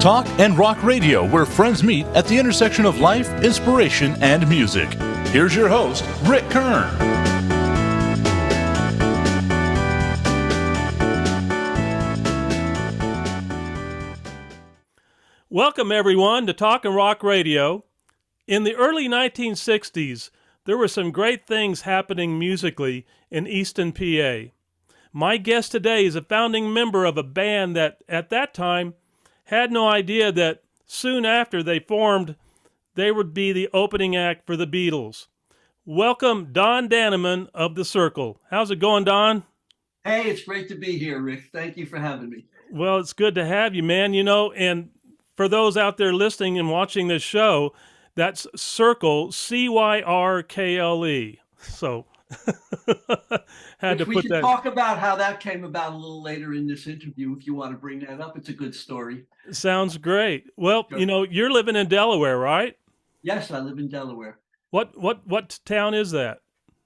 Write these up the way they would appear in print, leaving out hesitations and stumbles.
Talk and Rock Radio, where friends meet at the intersection of life, inspiration, and music. Here's your host, Rick Kern. Welcome, everyone, to Talk and Rock Radio. In the early 1960s, there were some great things happening musically in Easton, PA. My guest today is a founding member of a band that, at that time, had no idea that soon after they formed, they would be the opening act for the Beatles. Welcome, Don Dannemann of the Cyrkle. How's it going, Don? Hey, it's great to be here, Rick. Thank you for having me. Well, it's good to have you, man. You know, and for those out there listening and watching this show, that's Cyrkle, Cyrkle. So had to we put can that. Talk about how that came about a little later in this interview if you want to bring that up. It's a good story. Sounds great. Well, Sure. you know, you're living in Delaware, right? Yes, I live in Delaware. What town is that?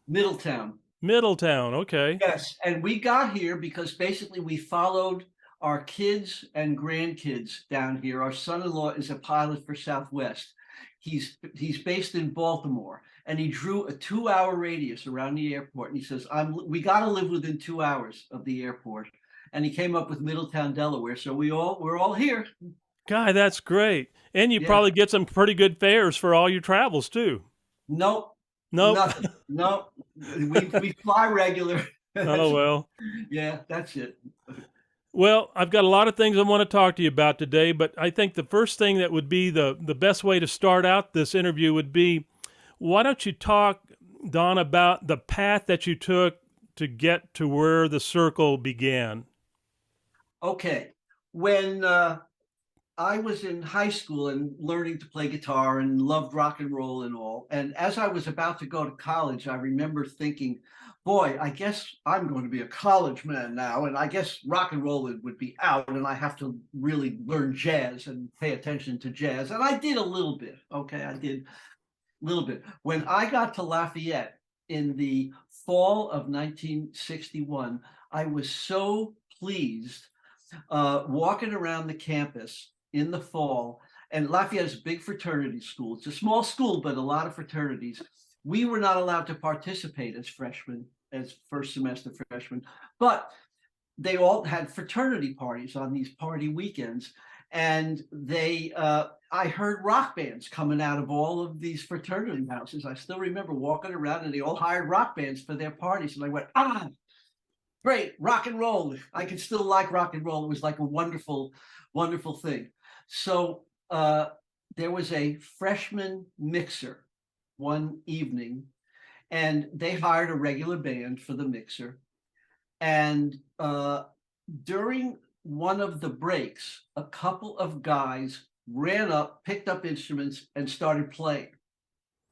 Middletown. Middletown, okay. Yes, and we got here because basically we followed our kids and grandkids down here. Our son-in-law is a pilot for Southwest. He's based in Baltimore, and he drew a 2-hour radius around the airport. And he says, we got to live within 2 hours of the airport. And he came up with Middletown, Delaware. So we're all here. Guy, that's great. And you Yeah. probably get some pretty good fares for all your travels too. Nope. Nope. Nope. We fly regular. Oh, well. Yeah, that's it. Well, I've got a lot of things I want to talk to you about today, but I think the first thing that would be the best way to start out this interview would be, why don't you talk, Don, about the path that you took to get to where the Cyrkle began? Okay. When I was in high school and learning to play guitar and loved rock and roll and all, and as I was about to go to college, I remember thinking, boy, I guess I'm going to be a college man now, and I guess rock and roll would be out, and I have to really learn jazz and pay attention to jazz. And I did a little bit, okay? I did a little bit. When I got to Lafayette in the fall of 1961, I was so pleased walking around the campus in the fall, and Lafayette is a big fraternity school. It's a small school, but a lot of fraternities. We were not allowed to participate as freshmen, as first semester freshmen, but they all had fraternity parties on these party weekends. And I heard rock bands coming out of all of these fraternity houses. I still remember walking around and they all hired rock bands for their parties. And I went, great, rock and roll. I can still like rock and roll. It was like a wonderful, wonderful thing. So there was a freshman mixer one evening, and they hired a regular band for the mixer. And during one of the breaks, a couple of guys ran up, picked up instruments, and started playing.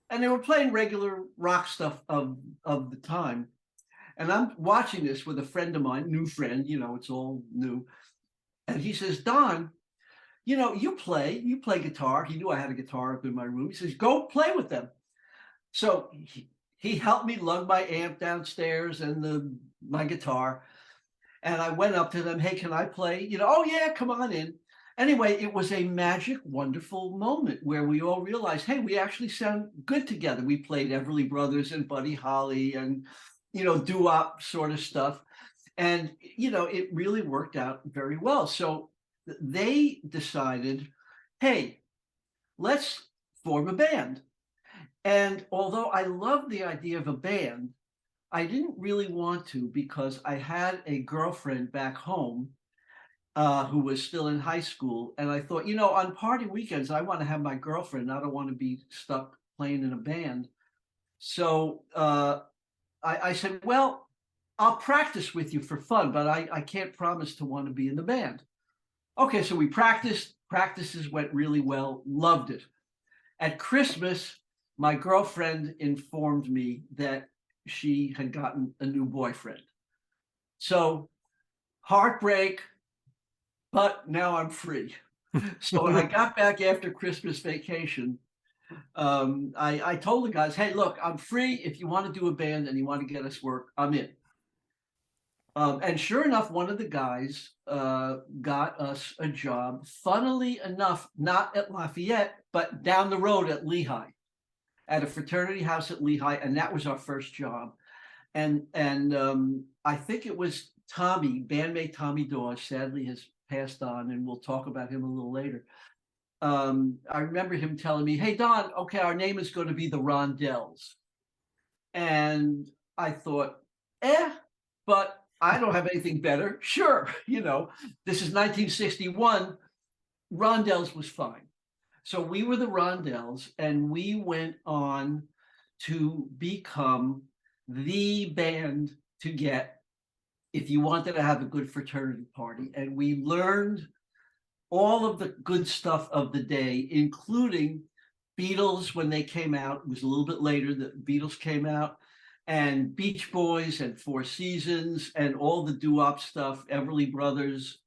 And they were playing regular rock stuff of the time. And I'm watching this with a friend of mine, new friend, you know, it's all new. And he says, Don, you know, you play guitar. He knew I had a guitar up in my room. He says, go play with them. So he helped me lug my amp downstairs and my guitar. And I went up to them, hey, can I play? You know, oh yeah, come on in. Anyway, it was a magic, wonderful moment where we all realized, hey, we actually sound good together. We played Everly Brothers and Buddy Holly and, you know, doo-wop sort of stuff. And, you know, it really worked out very well. So they decided, hey, let's form a band. And although I loved the idea of a band, I didn't really want to because I had a girlfriend back home who was still in high school. And I thought, you know, on party weekends, I want to have my girlfriend. I don't want to be stuck playing in a band. So I said, well, I'll practice with you for fun, but I can't promise to want to be in the band. Okay, so we practiced. Practices went really well. Loved it. At Christmas, my girlfriend informed me that she had gotten a new boyfriend. So heartbreak, but now I'm free. So when I got back after Christmas vacation, I told the guys, hey, look, I'm free. If you want to do a band and you want to get us work, I'm in. And sure enough, one of the guys got us a job, funnily enough, not at Lafayette, but down the road at Lehigh, at a fraternity house at Lehigh. And that was our first job. And I think it was Tommy, bandmate Tommy Dawes, sadly has passed on, and we'll talk about him a little later. I remember him telling me, "Hey, Don, okay, our name is going to be the Rhondells." And I thought, but I don't have anything better. Sure, this is 1961. Rhondells was fine. So we were the Rhondells, and we went on to become the band to get if you wanted to have a good fraternity party. And we learned all of the good stuff of the day, including Beatles when they came out. It was a little bit later that Beatles came out, and Beach Boys and Four Seasons and all the doo-wop stuff, Everly Brothers.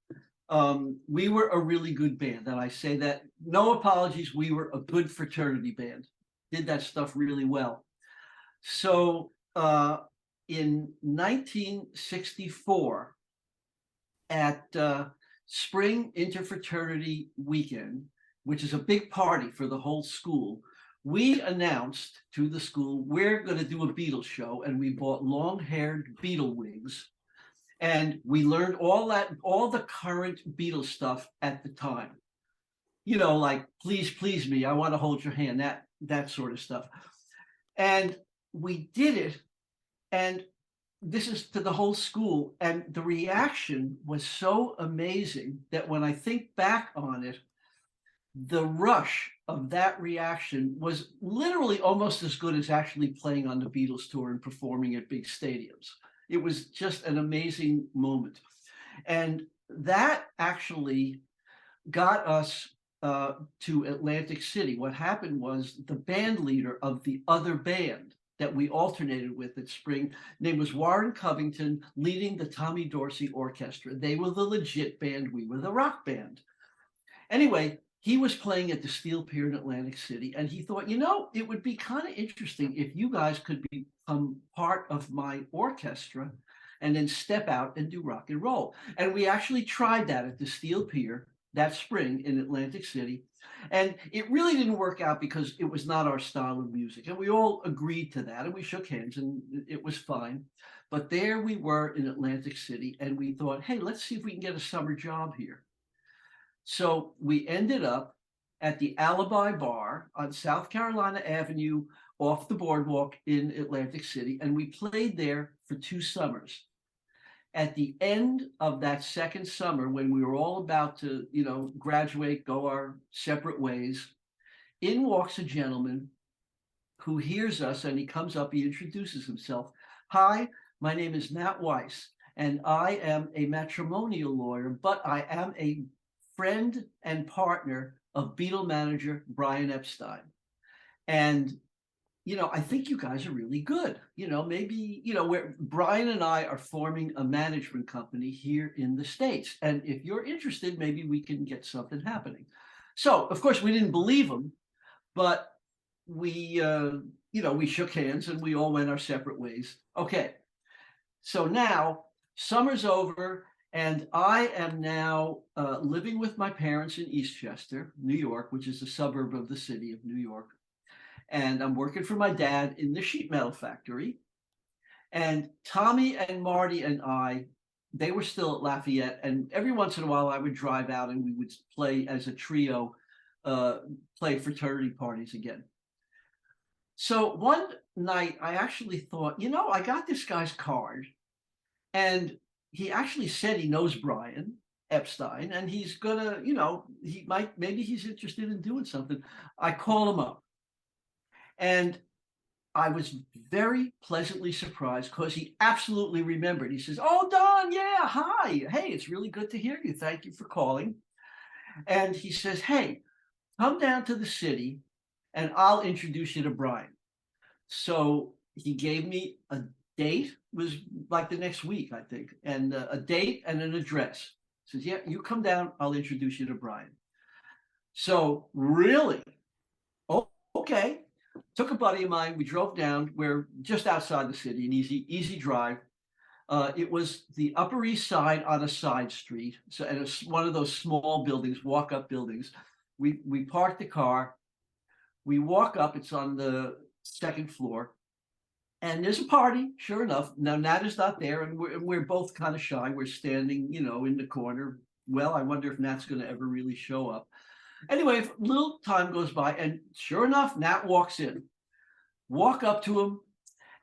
We were a really good band, and I say that, no apologies, we were a good fraternity band. Did that stuff really well. So in 1964, at Spring Interfraternity Weekend, which is a big party for the whole school, we announced to the school, we're going to do a Beatles show, and we bought long-haired Beatle wigs, and we learned all the current Beatles stuff at the time. Like Please Please Me, I Want to Hold Your Hand, that sort of stuff. And we did it, and this is to the whole school, and the reaction was so amazing that when I think back on it, the rush of that reaction was literally almost as good as actually playing on the Beatles tour and performing at big stadiums. It was just an amazing moment. And that actually got us to Atlantic City. What happened was the band leader of the other band that we alternated with at Spring, name was Warren Covington, leading the Tommy Dorsey Orchestra. They were the legit band, we were the rock band. Anyway, he was playing at the Steel Pier in Atlantic City, and he thought, it would be kind of interesting if you guys could become part of my orchestra and then step out and do rock and roll. And we actually tried that at the Steel Pier that spring in Atlantic City. And it really didn't work out because it was not our style of music. And we all agreed to that, and we shook hands, and it was fine. But there we were in Atlantic City, and we thought, hey, let's see if we can get a summer job here. So we ended up at the Alibi Bar on South Carolina Avenue off the boardwalk in Atlantic City, and we played there for 2 summers. At the end of that second summer, when we were all about to, graduate, go our separate ways, in walks a gentleman who hears us, and he comes up, he introduces himself. "Hi, my name is Nat Weiss, and I am a matrimonial lawyer, but I am a friend and partner of Beatle manager Brian Epstein. And I think you guys are really good. Maybe, where Brian and I are forming a management company here in the States. And if you're interested, maybe we can get something happening." So, of course, we didn't believe him, but we shook hands and we all went our separate ways. Okay. So now summer's over, and I am now living with my parents in Eastchester, New York, which is a suburb of the city of New York. And I'm working for my dad in the sheet metal factory. And Tommy and Marty and I, they were still at Lafayette. And every once in a while I would drive out and we would play as a trio, play fraternity parties again. So one night I actually thought, I got this guy's card, and he actually said he knows Brian Epstein, and he's gonna, maybe he's interested in doing something. I call him up. And I was very pleasantly surprised because he absolutely remembered. He says, "Oh, Don, yeah, hi. Hey, it's really good to hear you. Thank you for calling." And he says, "Hey, come down to the city and I'll introduce you to Brian." So he gave me a date, it was like the next week, I think, and a date and an address. He says, "Yeah, you come down, I'll introduce you to Brian." So really, okay. Took a buddy of mine. We drove down. We're just outside the city, an easy drive. It was the Upper East Side on a side street. So, and it's one of those small buildings, walk-up buildings. We parked the car. We walk up. It's on the second floor, and there's a party. Sure enough, now Nat is not there, and we're both kind of shy. We're standing, in the corner. Well, I wonder if Nat's going to ever really show up. Anyway, a little time goes by, and sure enough, Nat walks in. Walk up to him,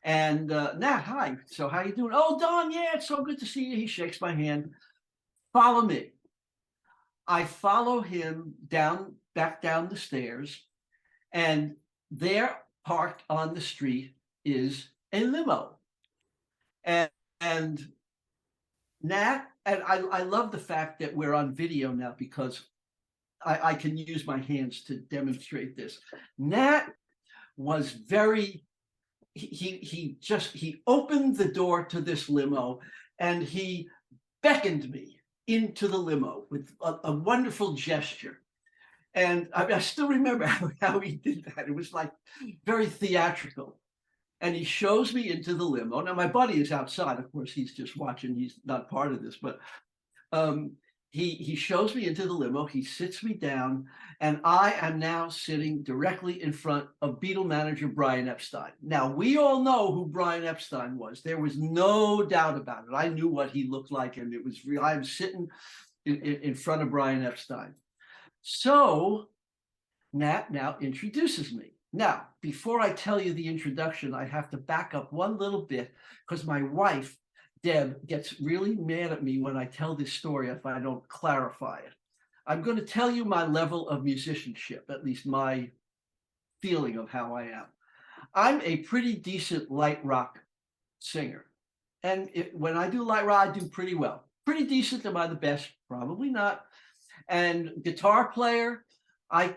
and Nat, hi. So how you doing? Oh, Don, yeah, it's so good to see you. He shakes my hand. Follow me. I follow him back down the stairs, and there, parked on the street, is a limo. And Nat, and I love the fact that we're on video now because I can use my hands to demonstrate this. Nat was he opened the door to this limo and he beckoned me into the limo with a wonderful gesture. And I still remember how he did that. It was like very theatrical. And he shows me into the limo. Now, my buddy is outside. Of course, he's just watching. He's not part of this, but he shows me into the limo. He sits me down, and I am now sitting directly in front of Beatle manager Brian Epstein. Now, we all know who Brian Epstein was. There was no doubt about it. I knew what he looked like, and it was real. I'm sitting in front of Brian Epstein. So Nat now introduces me. Now, before I tell you the introduction, I have to back up one little bit because my wife, Deb, gets really mad at me when I tell this story if I don't clarify it. I'm going to tell you my level of musicianship, at least my feeling of how I am. I'm a pretty decent light rock singer. And when I do light rock, I do pretty well. Pretty decent. Am I the best? Probably not. And guitar player, I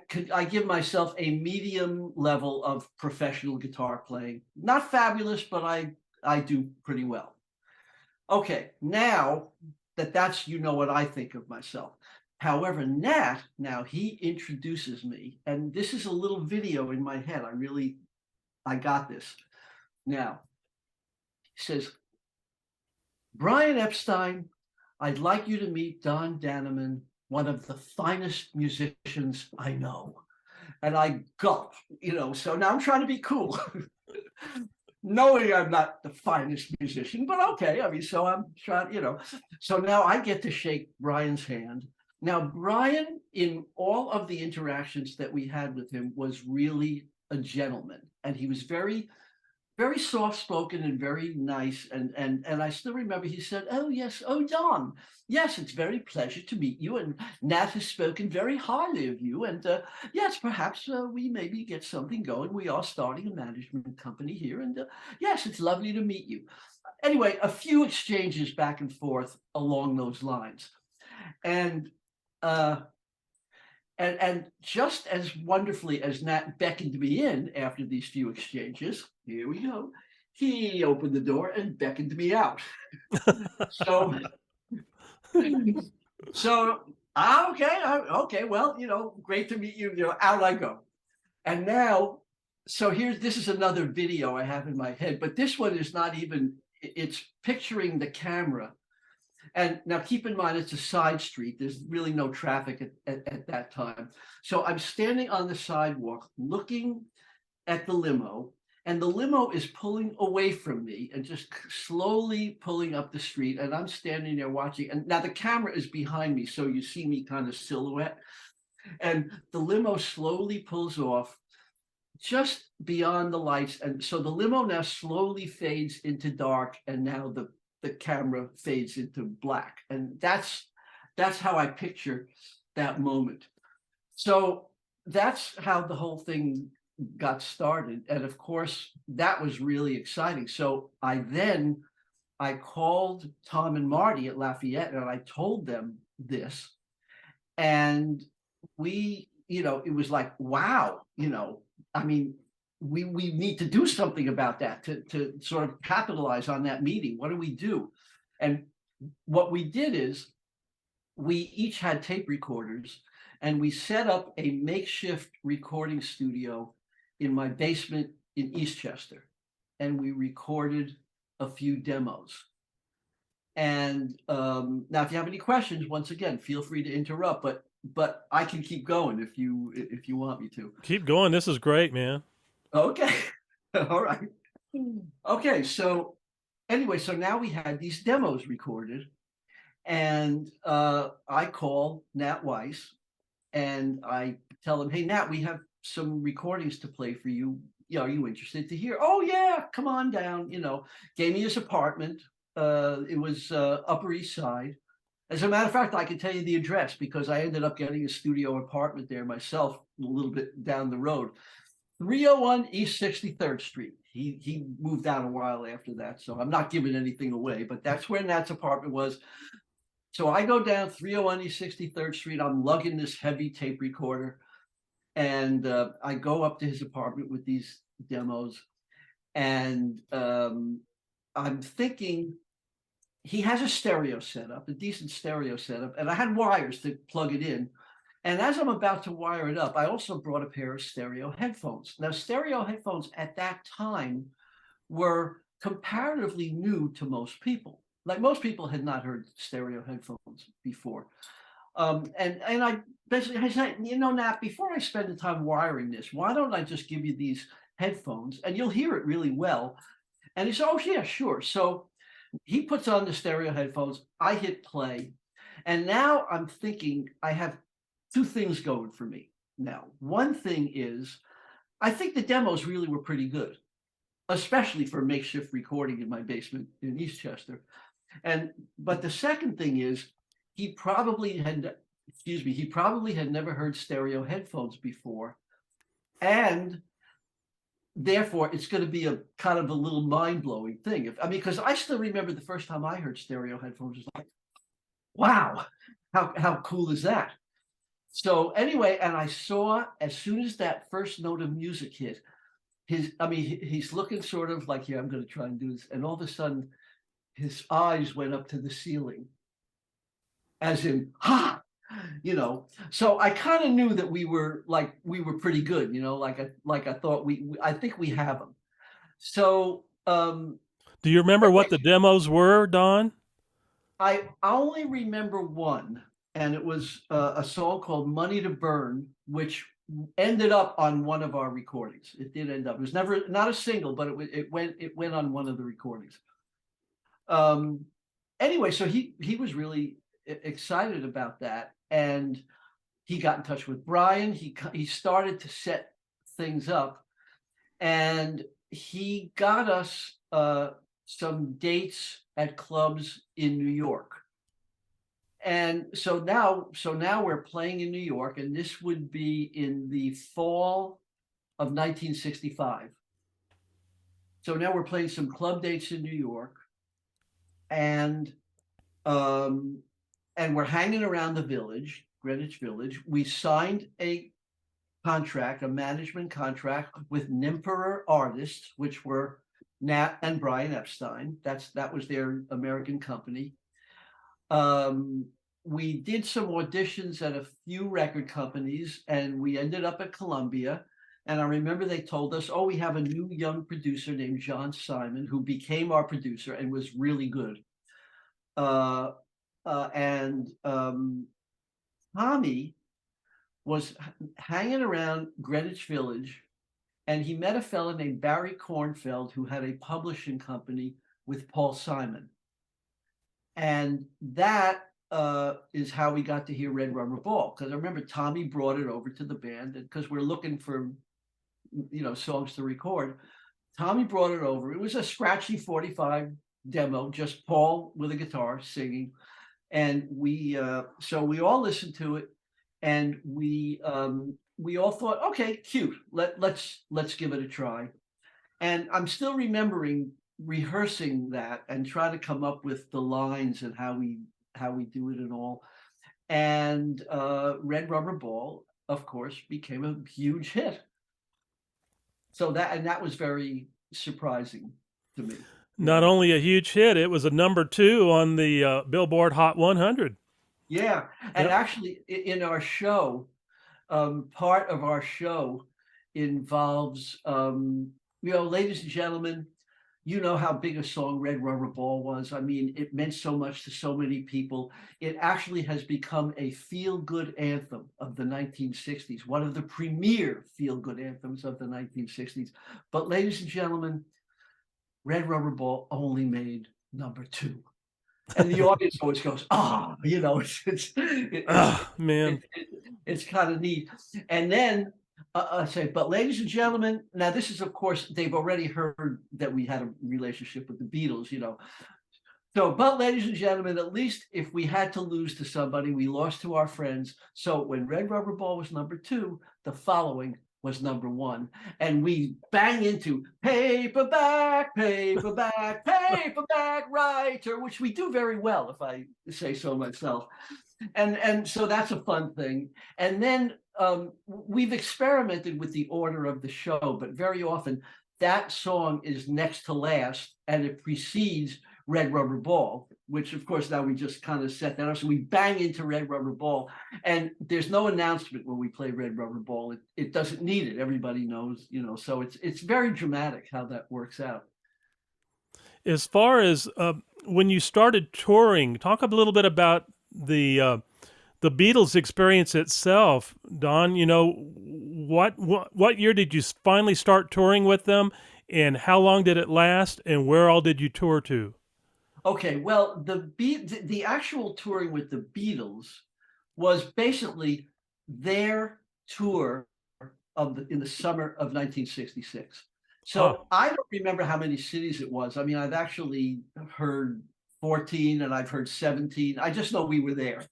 give myself a medium level of professional guitar playing. Not fabulous, but I do pretty well. Okay, now that's what I think of myself. However, Nat, now he introduces me, and this is a little video in my head. I got this. Now, he says, Brian Epstein, I'd like you to meet Don Dannemann, one of the finest musicians I know. And I gulp, so now I'm trying to be cool. Knowing I'm not the finest musician, but okay. So I'm trying, So now I get to shake Brian's hand. Now, Brian, in all of the interactions that we had with him, was really a gentleman. And he was very, very soft-spoken and very nice. And I still remember he said, oh, yes, oh, Don, yes, it's very pleasure to meet you. And Nat has spoken very highly of you. And yes, perhaps we maybe get something going. We are starting a management company here. And yes, it's lovely to meet you. Anyway, a few exchanges back and forth along those lines. And just as wonderfully as Nat beckoned me in after these few exchanges, here we go, he opened the door and beckoned me out. So okay, well, great to meet you, out I go. And now, this is another video I have in my head, but this one is not even, it's picturing the camera. And now keep in mind, it's a side street. There's really no traffic at that time. So I'm standing on the sidewalk looking at the limo, and the limo is pulling away from me and just slowly pulling up the street. And I'm standing there watching. And now the camera is behind me, so you see me kind of silhouette. And the limo slowly pulls off just beyond the lights. And so the limo now slowly fades into dark, and now the camera fades into black. And that's how I picture that moment. So that's how the whole thing got started. And of course, that was really exciting. So I called Tom and Marty at Lafayette, and I told them this. And it was like, wow, I mean, we need to do something about that to sort of capitalize on that meeting. What do we do? And what we did is we each had tape recorders, and we set up a makeshift recording studio in my basement in Eastchester, and we recorded a few demos. And now, if you have any questions, once again, feel free to interrupt. But I can keep going if you want me to. Keep going. This is great, man. Okay. All right. Okay. So anyway, so now we had these demos recorded, and I call Nat Weiss, and I tell him, "Hey, Nat, we have some recordings to play for you. Are you interested to hear?" "Oh yeah, come on down." Gave me his apartment. It was Upper East Side. As a matter of fact, I can tell you the address because I ended up getting a studio apartment there myself, a little bit down the road. 301 East 63rd Street. He moved out a while after that, so I'm not giving anything away, but that's where Nat's apartment was. So I go down 301 East 63rd Street. I'm lugging this heavy tape recorder, and I go up to his apartment with these demos, and I'm thinking he has a stereo setup, a decent stereo setup, and I had wires to plug it in. And as I'm about to wire it up, I also brought a pair of stereo headphones. Now, stereo headphones at that time were comparatively new to most people. Like, most people had not heard stereo headphones before. And I said, Nat, before I spend the time wiring this, why don't I just give you these headphones and you'll hear it really well? And he said, "Oh yeah, sure." So he puts on the stereo headphones. I hit play, and now I'm thinking I have two things going for me. Now, one thing is, I think the demos really were pretty good, especially for makeshift recording in my basement in Eastchester. But the second thing is, he probably had never heard stereo headphones before, and therefore it's going to be a kind of a little mind-blowing thing. Because I still remember the first time I heard stereo headphones, it was like, wow, how cool is that? So anyway, and I saw, as soon as that first note of music hit, he's looking sort of like, "Yeah, I'm going to try and do this," and all of a sudden his eyes went up to the ceiling, as in, "Ha!" So I kind of knew that we were pretty good, like I thought I think we have them. So Do you remember what the demos were, Don? I only remember one, and it was a song called "Money to Burn," which ended up on one of our recordings. It did end up. It was never, not a single, but it went on one of the recordings. Anyway, so he was really excited about that, and he got in touch with Brian. He started to set things up, and he got us some dates at clubs in New York. And so now we're playing in New York, and this would be in the fall of 1965. So now we're playing some club dates in New York, and we're hanging around the village, Greenwich Village. We signed a management contract with Nympherer Artists, which were Nat and Brian Epstein. That was their American company. We did some auditions at a few record companies, and we ended up at Columbia. And I remember they told us, "Oh, we have a new young producer named John Simon, who became our producer and was really good." And Tommy was hanging around Greenwich Village, and he met a fellow named Barry Kornfeld, who had a publishing company with Paul Simon. And that is how we got to hear Red Rubber Ball, because I remember Tommy brought it over to the band, because we're looking for songs to record. Tommy brought it over. It was a scratchy 45 demo, just Paul with a guitar singing, and we all listened to it, and we all thought, "Okay, cute. Let's give it a try." And I'm still remembering rehearsing that and trying to come up with the lines and how we do it and all. And Red Rubber Ball, of course, became a huge hit. So that was very surprising to me. Not only a huge hit, it was a number 2 on the Billboard Hot 100. Yeah, and actually, in our show, part of our show involves, ladies and gentlemen, you know how big a song Red Rubber Ball was. I mean, it meant so much to so many people. It actually has become a feel-good anthem of the 1960s, one of the premier feel-good anthems of the 1960s. But ladies and gentlemen, Red Rubber Ball only made number 2. And the audience always goes, you know, Man. it's kind of neat. And then I say, but ladies and gentlemen, now this is, of course, they've already heard that we had a relationship with the Beatles, you know. So, but ladies and gentlemen, at least if we had to lose to somebody, we lost to our friends. So when Red Rubber Ball was number 2, the following was number 1. And we bang into paperback, paperback, paperback writer, which we do very well, if I say so myself. And so that's a fun thing. And then we've experimented with the order of the show, but very often that song is next to last and it precedes Red Rubber Ball, which of course now we just kind of set that up. So we bang into Red Rubber Ball, and there's no announcement when we play Red Rubber Ball. It doesn't need it. Everybody knows, you know, so it's very dramatic how that works out. As far as when you started touring, talk a little bit about the Beatles experience itself, Don. You know, what year did you finally start touring with them, and how long did it last, and where all did you tour to? Okay, well, the actual touring with the Beatles was basically their tour in the summer of 1966. So I don't remember how many cities it was. I mean, I've actually heard 14 and I've heard 17. I just know we were there.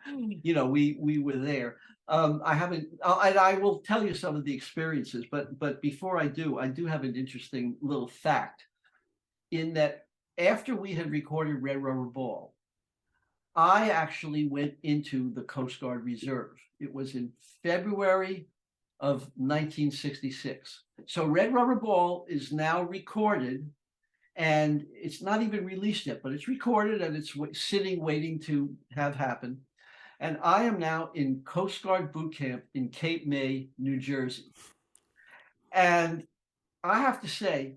You know, we were there. I haven't, and I will tell you some of the experiences, but before I do have an interesting little fact in that after we had recorded Red Rubber Ball, I actually went into the Coast Guard Reserve. It was in February of 1966. So Red Rubber Ball is now recorded, and it's not even released yet, but it's recorded and it's sitting waiting to have happen. And I am now in Coast Guard boot camp in Cape May, New Jersey. And I have to say,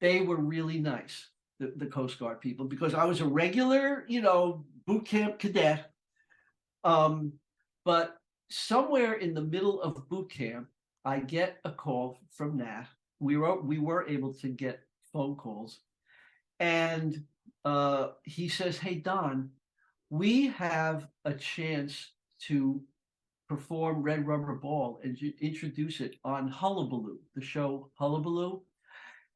they were really nice, the Coast Guard people, because I was a regular, you know, boot camp cadet. But somewhere in the middle of boot camp, I get a call from Nat. We were able to get phone calls, and he says, "Hey Don, we have a chance to perform Red Rubber Ball and introduce it on Hullabaloo, the show Hullabaloo.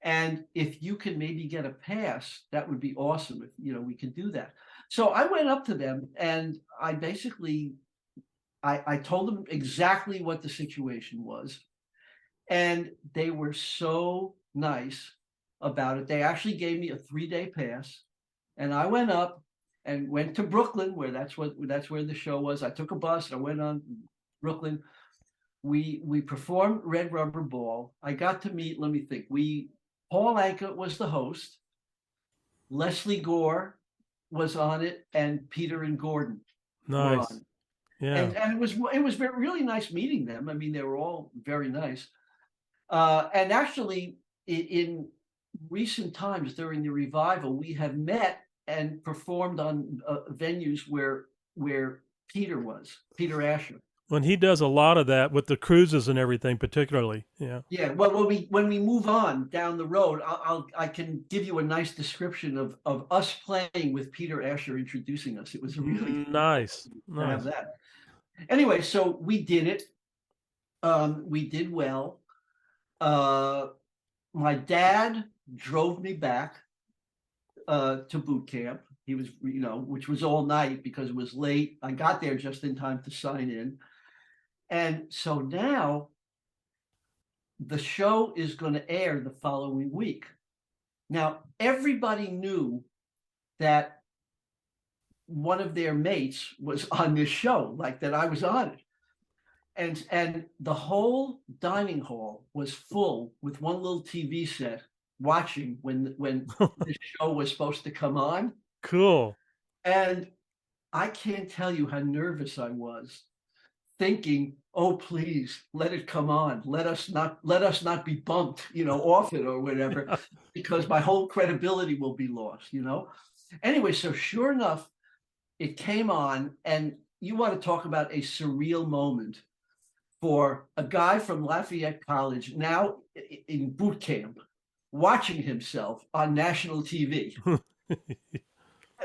And if you can maybe get a pass, that would be awesome. If you know we can do that." So I went up to them and I basically I told them exactly what the situation was, and they were so nice about it. They actually gave me a 3-day pass, and I went up and went to Brooklyn, where that's where the show was. I took a bus, I went on Brooklyn. We performed Red Rubber Ball. I got to meet, let me think, Paul Anka was the host, Leslie Gore was on it, and Peter and Gordon were Nice. on. Yeah. And it was really nice meeting them. I mean, they were all very nice. And actually, in recent times during the revival, we have met and performed on venues where Peter Asher. When he does a lot of that with the cruises and everything, particularly. Yeah. Yeah. Well, when we move on down the road, I can give you a nice description of us playing with Peter Asher introducing us. It was really nice. to have that. Anyway, so we did it. We did well. My dad drove me back to boot camp. He was, you know, which was all night because it was late. I got there just in time to sign in. And so now the show is going to air the following week. Now, everybody knew that one of their mates was on this show, like that I was on it. And the whole dining hall was full with one little TV set watching when the show was supposed to come on. Cool. And I can't tell you how nervous I was thinking, oh, please let it come on. Let us not be bumped, off it or whatever, because my whole credibility will be lost, Anyway, so sure enough, it came on, and you want to talk about a surreal moment for a guy from Lafayette College, now in boot camp, watching himself on national TV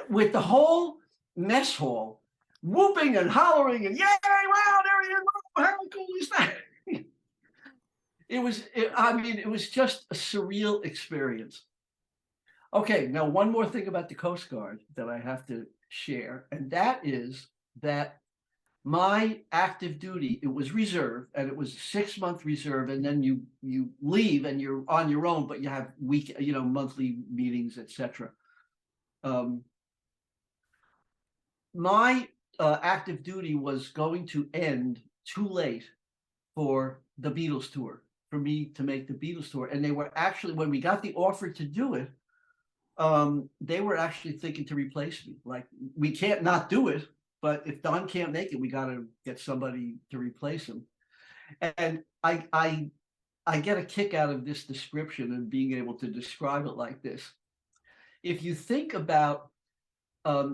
with the whole mess hall whooping and hollering and yay, wow, there he is, how cool is that? It was just a surreal experience. Okay, now one more thing about the Coast Guard that I have to share, and that is that my active duty, it was reserve, and it was a 6-month reserve, and then you leave and you're on your own, but you have monthly meetings, etc. My active duty was going to end too late for the Beatles tour, for me to make the Beatles tour. And they were actually, when we got the offer to do it, they were actually thinking to replace me. Like, we can't not do it, but if Don can't make it, we got to get somebody to replace him. And I get a kick out of this description and being able to describe it like this. If you think about,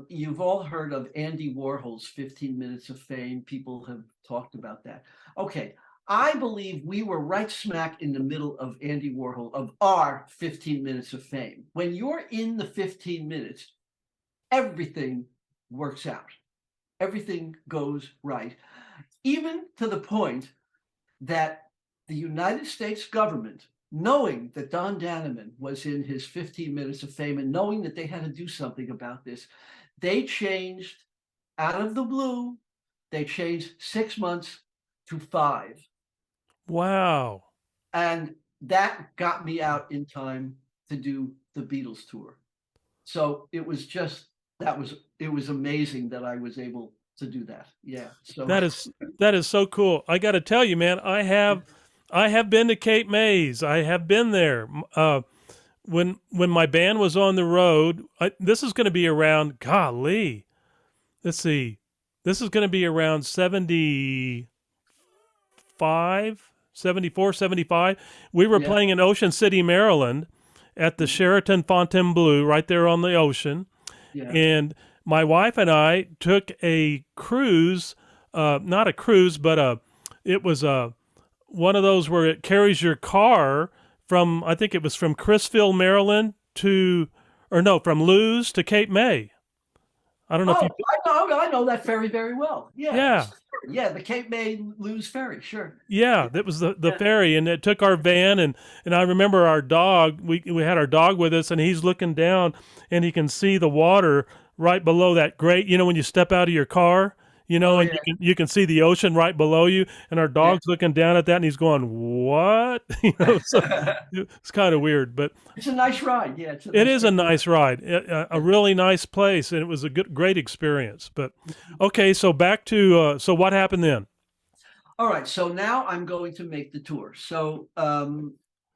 you've all heard of Andy Warhol's 15 Minutes of Fame. People have talked about that. Okay, I believe we were right smack in the middle of Andy Warhol, of our 15 Minutes of Fame. When you're in the 15 minutes, everything works out. Everything goes right. Even to the point that the United States government, knowing that Don Dannemann was in his 15 Minutes of Fame and knowing that they had to do something about this, they changed, out of the blue, they changed 6 months to 5. Wow. And that got me out in time to do the Beatles tour. So it was amazing that I was able to do that. Yeah. So that is so cool. I got to tell you, man, I have been to Cape Mays. I have been there. When my band was on the road, this is going to be around, golly, let's see, this is going to be around 74, 75. We were playing in Ocean City, Maryland at the Sheraton Fontainebleau right there on the ocean. Yeah. And my wife and I took a cruise, not a cruise, but it was one of those where it carries your car from, I think it was from Crisfield, Maryland from Lewes to Cape May. I don't know if you... I know that ferry very well. Yeah. Yeah, the Cape May Lewes ferry, sure. Yeah, that was the ferry, and it took our van, and I remember our dog, we had our dog with us, and he's looking down, and he can see the water right below that grate, when you step out of your car, and you can see the ocean right below you, and our dog's looking down at that, and he's going, what? So it's kind of weird, but it's a nice ride. Yeah, it is a nice ride, a really nice place, and it was a great experience. But okay, so back to so what happened then? All right, so now I'm going to make the tour. So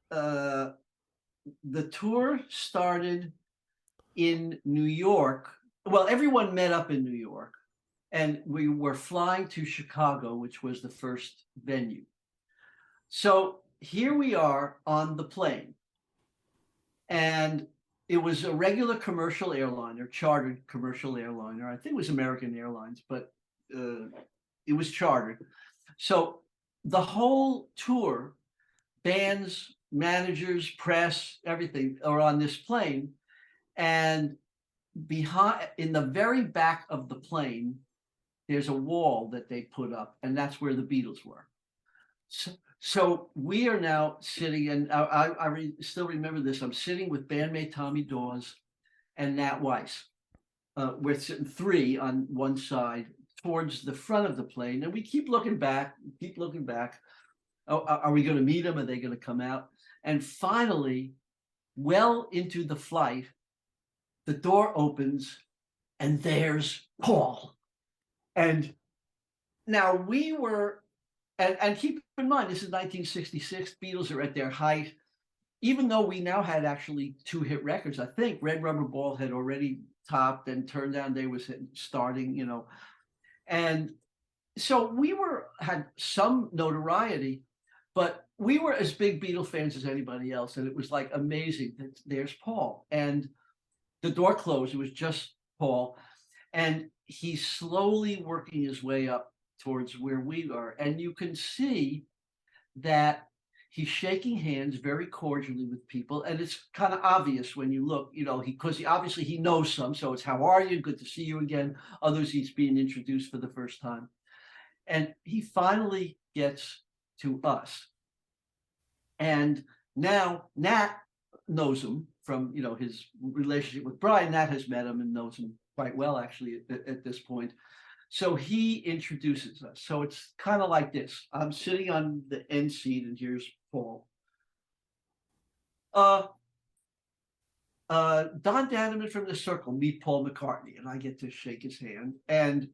the tour started in New York. Well, everyone met up in New York, and we were flying to Chicago, which was the first venue. So here we are on the plane, and it was a regular commercial airliner, chartered commercial airliner. I think it was American Airlines, but it was chartered. So the whole tour, bands, managers, press, everything are on this plane, and in the very back of the plane, there's a wall that they put up, and that's where the Beatles were. So we are now sitting, and I still remember this. I'm sitting with bandmate Tommy Dawes and Nat Weiss. We're sitting 3 on one side towards the front of the plane, and we keep looking back. Oh, are we going to meet them? Are they going to come out? And finally, well into the flight, the door opens, and there's Paul. And now we were, and keep in mind, this is 1966, Beatles are at their height. Even though we now had actually 2 hit records, I think Red Rubber Ball had already topped, and Turn Down Day was starting, And so we had some notoriety, but we were as big Beatle fans as anybody else, and it was like amazing that there's Paul. And the door closed, it was just Paul, and he's slowly working his way up towards where we are. And you can see that he's shaking hands very cordially with people, and it's kind of obvious when you look, because he obviously he knows some. So it's how are you? Good to see you again. Others he's being introduced for the first time, and he finally gets to us. And now Nat knows him from his relationship with Brian. Nat has met him and knows him quite well actually at this point. So he introduces us. So it's kind of like this. I'm sitting on the end seat, and here's Paul. Don Dannemann from the Cyrkle, meet Paul McCartney, and I get to shake his hand. And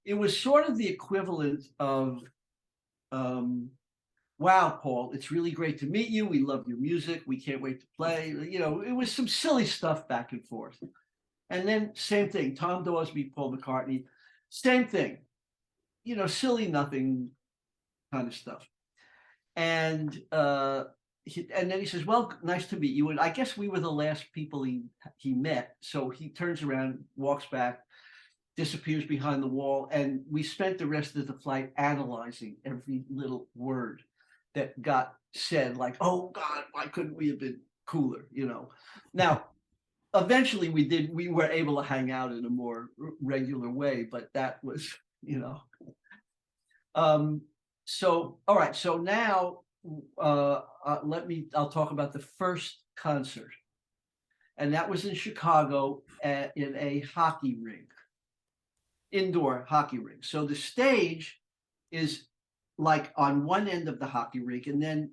it was sort of the equivalent of, wow, Paul, it's really great to meet you. We love your music. We can't wait to play. It was some silly stuff back and forth. And then same thing, Tom Dawes meet Paul McCartney. Same thing, silly nothing kind of stuff. And then he says, well, nice to meet you. And I guess we were the last people he met. So he turns around, walks back, disappears behind the wall. And we spent the rest of the flight analyzing every little word that got said, like, oh God, why couldn't we have been cooler, Now, eventually we were able to hang out in a more regular way, but that was, so, all right. So now, I'll talk about the first concert. And that was in Chicago in a hockey rink, indoor hockey rink. So the stage is like on one end of the hockey rink, and then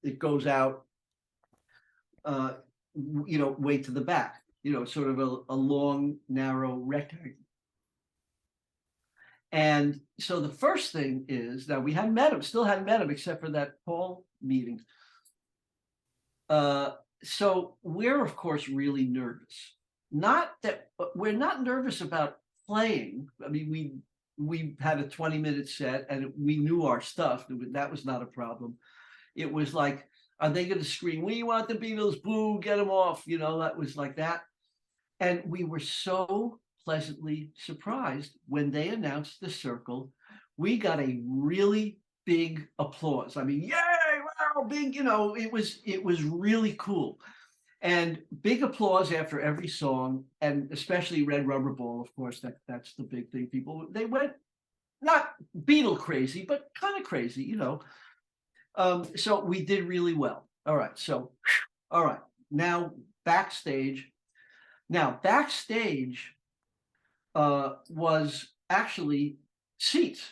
it goes out, way to the back, sort of a long, narrow rectangle. And so the first thing is that we hadn't met him, still hadn't met him, except for that Paul meeting. So we're, of course, really nervous. We're not nervous about playing. I mean, we had a 20-minute set, and we knew our stuff. That was not a problem. It was like, are they going to scream, we want the Beatles, boo, get them off? That was like that. And we were so pleasantly surprised when they announced the Cyrkle. We got a really big applause. I mean, yay, wow, big, it was really cool. And big applause after every song, and especially Red Rubber Ball, of course, that's the big thing. People, they went not Beatle crazy, but kind of crazy, So we did really well. All right. So, all right. Now backstage. Was actually seats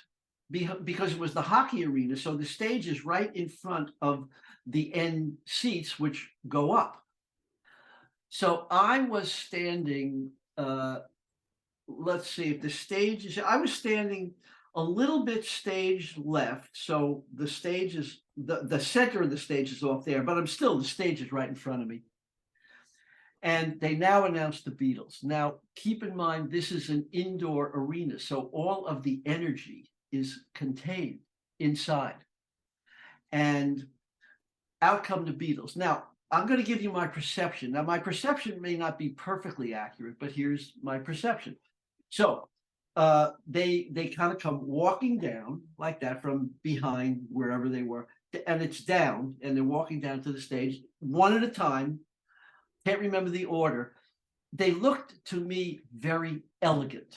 because it was the hockey arena. So the stage is right in front of the end seats, which go up. So I was standing, let's see if the stage is, I was standing a little bit stage left. So the stage is, the center of the stage is off there, but the stage is right in front of me. And they now announced the Beatles. Now, keep in mind, this is an indoor arena, so all of the energy is contained inside. And out come the Beatles. Now, I'm going to give you my perception. Now, my perception may not be perfectly accurate, but here's my perception. So they kind of come walking down like that from behind wherever they were, and it's down, and they're walking down to the stage one at a time. Can't remember the order. They looked to me very elegant.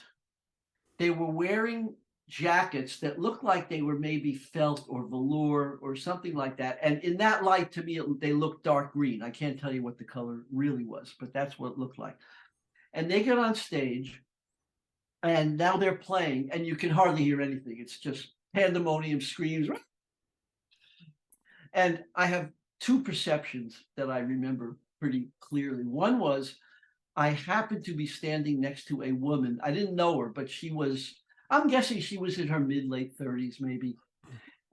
They were wearing jackets that looked like they were maybe felt or velour or something like that. And in that light, to me, they looked dark green. I can't tell you what the color really was, but that's what it looked like. And they get on stage, and now they're playing, and you can hardly hear anything. It's just pandemonium, screams. And I have two perceptions that I remember pretty clearly. One was, I happened to be standing next to a woman. I didn't know her, but I'm guessing she was in her late 30s, maybe.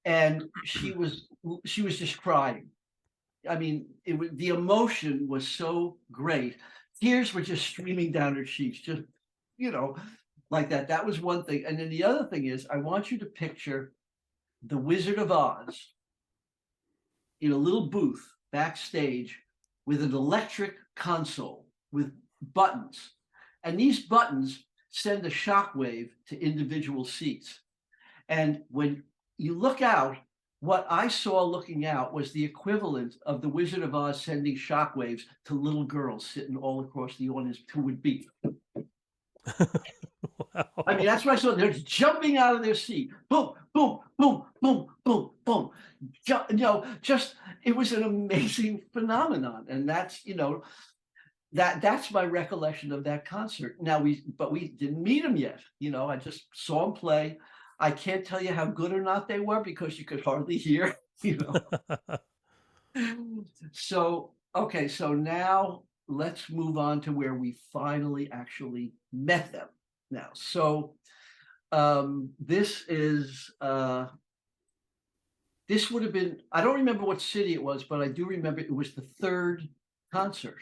And she was just crying. I mean, the emotion was so great. Tears were just streaming down her cheeks, just, like that. That was one thing. And then the other thing is, I want you to picture the Wizard of Oz in a little booth backstage with an electric console with buttons. And these buttons send a shockwave to individual seats. And when you look out, what I saw looking out was the equivalent of the Wizard of Oz sending shockwaves to little girls sitting all across the audience who would be. Wow. I mean, that's what I saw. They're jumping out of their seat. Boom, boom, boom, boom, boom, boom. Just it was an amazing phenomenon. And that's, that's my recollection of that concert. Now we didn't meet him yet. I just saw him play. I can't tell you how good or not they were because you could hardly hear, So, okay, so now let's move on to where we finally actually met them. Now, so this would have been, I don't remember what city it was, but I do remember it was the third concert.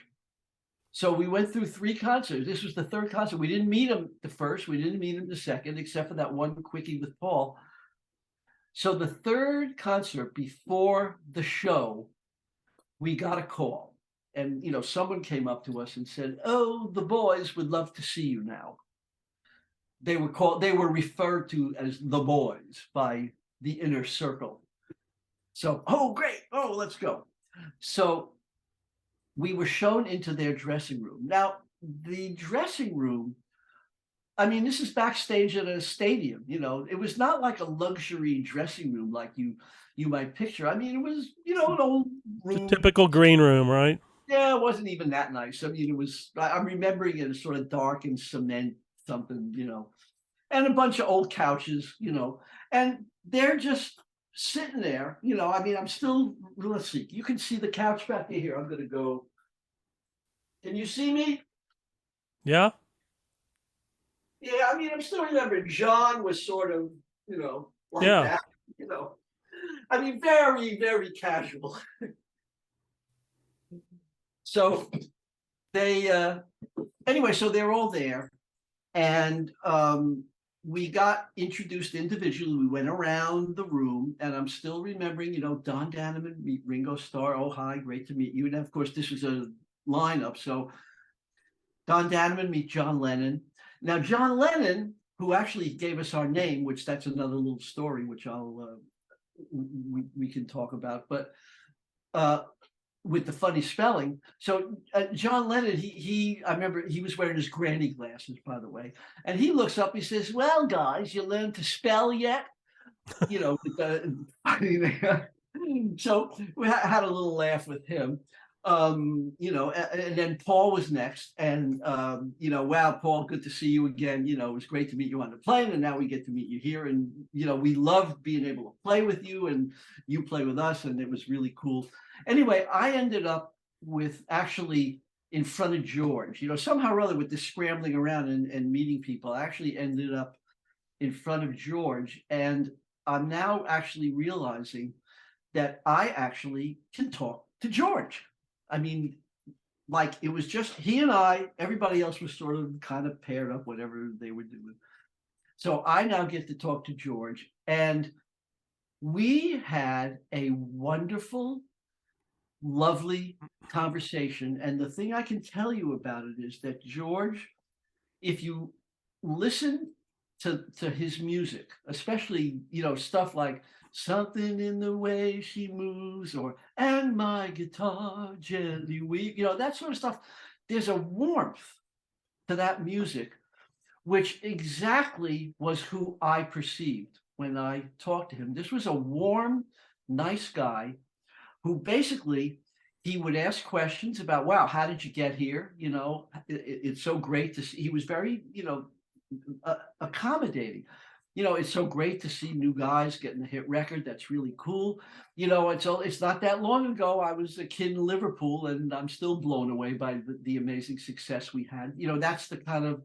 So we went through 3 concerts. This was the third concert. We didn't meet him the first, we didn't meet him the second, except for that one quickie with Paul. So the third concert before the show, we got a call. And someone came up to us and said, "Oh, the boys would love to see you now." They were referred to as the boys by the inner circle. So, oh, great. Oh, let's go. So we were shown into their dressing room. Now, the dressing room, I mean, this is backstage at a stadium, it was not like a luxury dressing room like you might picture. I mean, it was, an old room. It's a typical green room, right? Yeah, it wasn't even that nice. I mean, I'm remembering it as sort of dark and cement something, and a bunch of old couches, and they're just sitting there, I mean, I'm still, let's see, you can see the couch back here. I'm going to go. Can you see me? Yeah. Yeah, I mean, I'm still remembering John was sort of, like Yeah. that, I mean, very, very casual. So anyway, so they're all there. And we got introduced individually. We went around the room, and I'm still remembering, Don Dannemann, meet Ringo Starr. Oh, hi, great to meet you. And of course, this was a lineup. So Don Dannemann, meet John Lennon. Now, John Lennon, who actually gave us our name, which that's another little story, which we can talk about, but with the funny spelling. So John Lennon, I remember he was wearing his granny glasses, by the way, and he looks up, he says, "Well, guys, you learned to spell yet?" So we had a little laugh with him. And then Paul was next, and wow, Paul, good to see you again. It was great to meet you on the plane, and now we get to meet you here, and we loved being able to play with you, and you play with us, and it was really cool. Anyway, I ended up with actually in front of George, somehow or other with this scrambling around and meeting people. I actually ended up in front of George, and I'm now actually realizing that I actually can talk to George. I mean, like it was just he and I, everybody else was sort of kind of paired up, whatever they were doing. So I now get to talk to George, and we had a wonderful, lovely conversation. And the thing I can tell you about it is that George, if you listen to his music, especially, stuff like "Something in the Way She Moves" or "And My Guitar Gently Weeps," that sort of stuff, there's a warmth to that music, which exactly was who I perceived when I talked to him. This was a warm, nice guy who basically, he would ask questions about, wow, how did you get here? It's so great to see. He was very, accommodating. It's so great to see new guys getting a hit record. That's really cool. It's not that long ago. I was a kid in Liverpool, and I'm still blown away by the amazing success we had. That's the kind of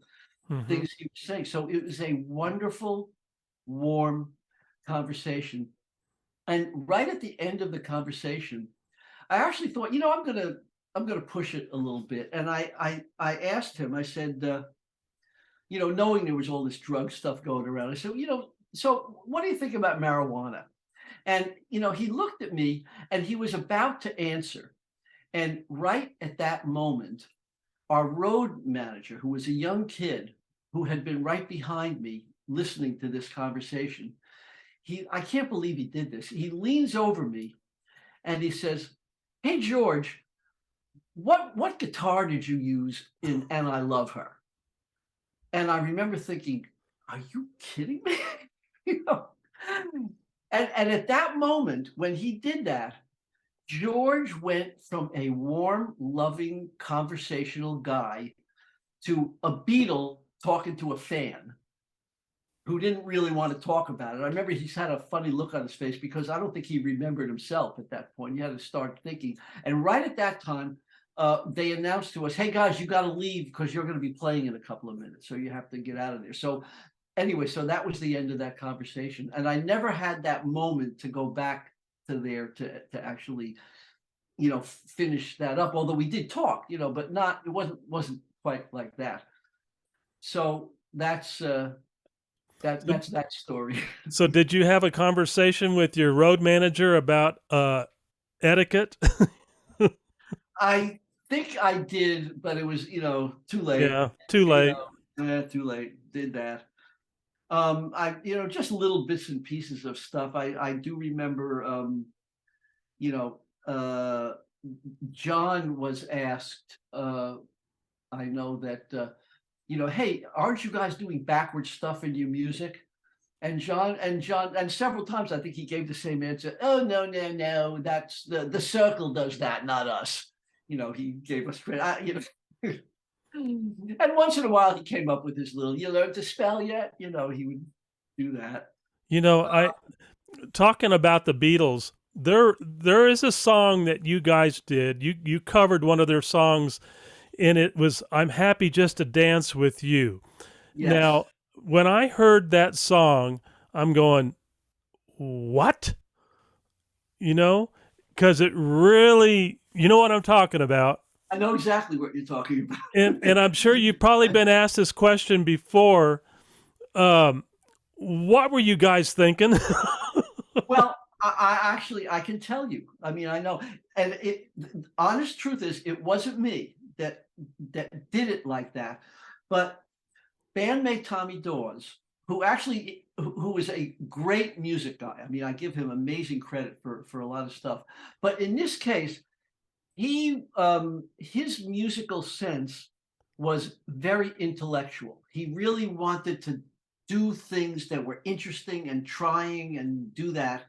things he was saying. So it was a wonderful, warm conversation. And right at the end of the conversation, I actually thought, I'm gonna push it a little bit. And I asked him, I said, knowing there was all this drug stuff going around. I said, so what do you think about marijuana? And, he looked at me and he was about to answer. And right at that moment, our road manager, who was a young kid who had been right behind me listening to this conversation, I can't believe he did this. He leans over me and he says, "Hey, George, what guitar did you use in And I Love Her?" And I remember thinking, are you kidding me? And at that moment, when he did that, George went from a warm, loving, conversational guy to a Beatle talking to a fan who didn't really want to talk about it. I remember he's had a funny look on his face because I don't think he remembered himself at that point. He had to start thinking. And right at that time, they announced to us, "Hey guys, you got to leave because you're going to be playing in a couple of minutes. So you have to get out of there." So anyway, so that was the end of that conversation. And I never had that moment to go back to there to actually, finish that up. Although we did talk, but it wasn't quite like that. So that's that story. So did you have a conversation with your road manager about etiquette? I think I did, but it was, too late. Yeah, too late. Too late. Did that. I, just little bits and pieces of stuff. I do remember, John was asked, I know that, "Hey, aren't you guys doing backward stuff in your music?" And John, and several times I think he gave the same answer. "Oh, no, that's the Cyrkle does that, not us." He gave us credit. And once in a while he came up with his little, "You learned to spell yet?" He would do that. I talking about the Beatles, there is a song that you guys did. You covered one of their songs, and it was "I'm Happy Just to Dance with You." Yes. Now, when I heard that song, I'm going, what? Because it really, you know what I'm talking about. I know exactly what you're talking about. And I'm sure you've probably been asked this question before. What were you guys thinking? Well, I actually, I can tell you. I mean, I know. And honest truth is, it wasn't me that did it like that. But bandmate Tommy Dawes, who is a great music guy. I mean, I give him amazing credit for a lot of stuff. But in this case, his musical sense was very intellectual. He really wanted to do things that were interesting and trying and do that.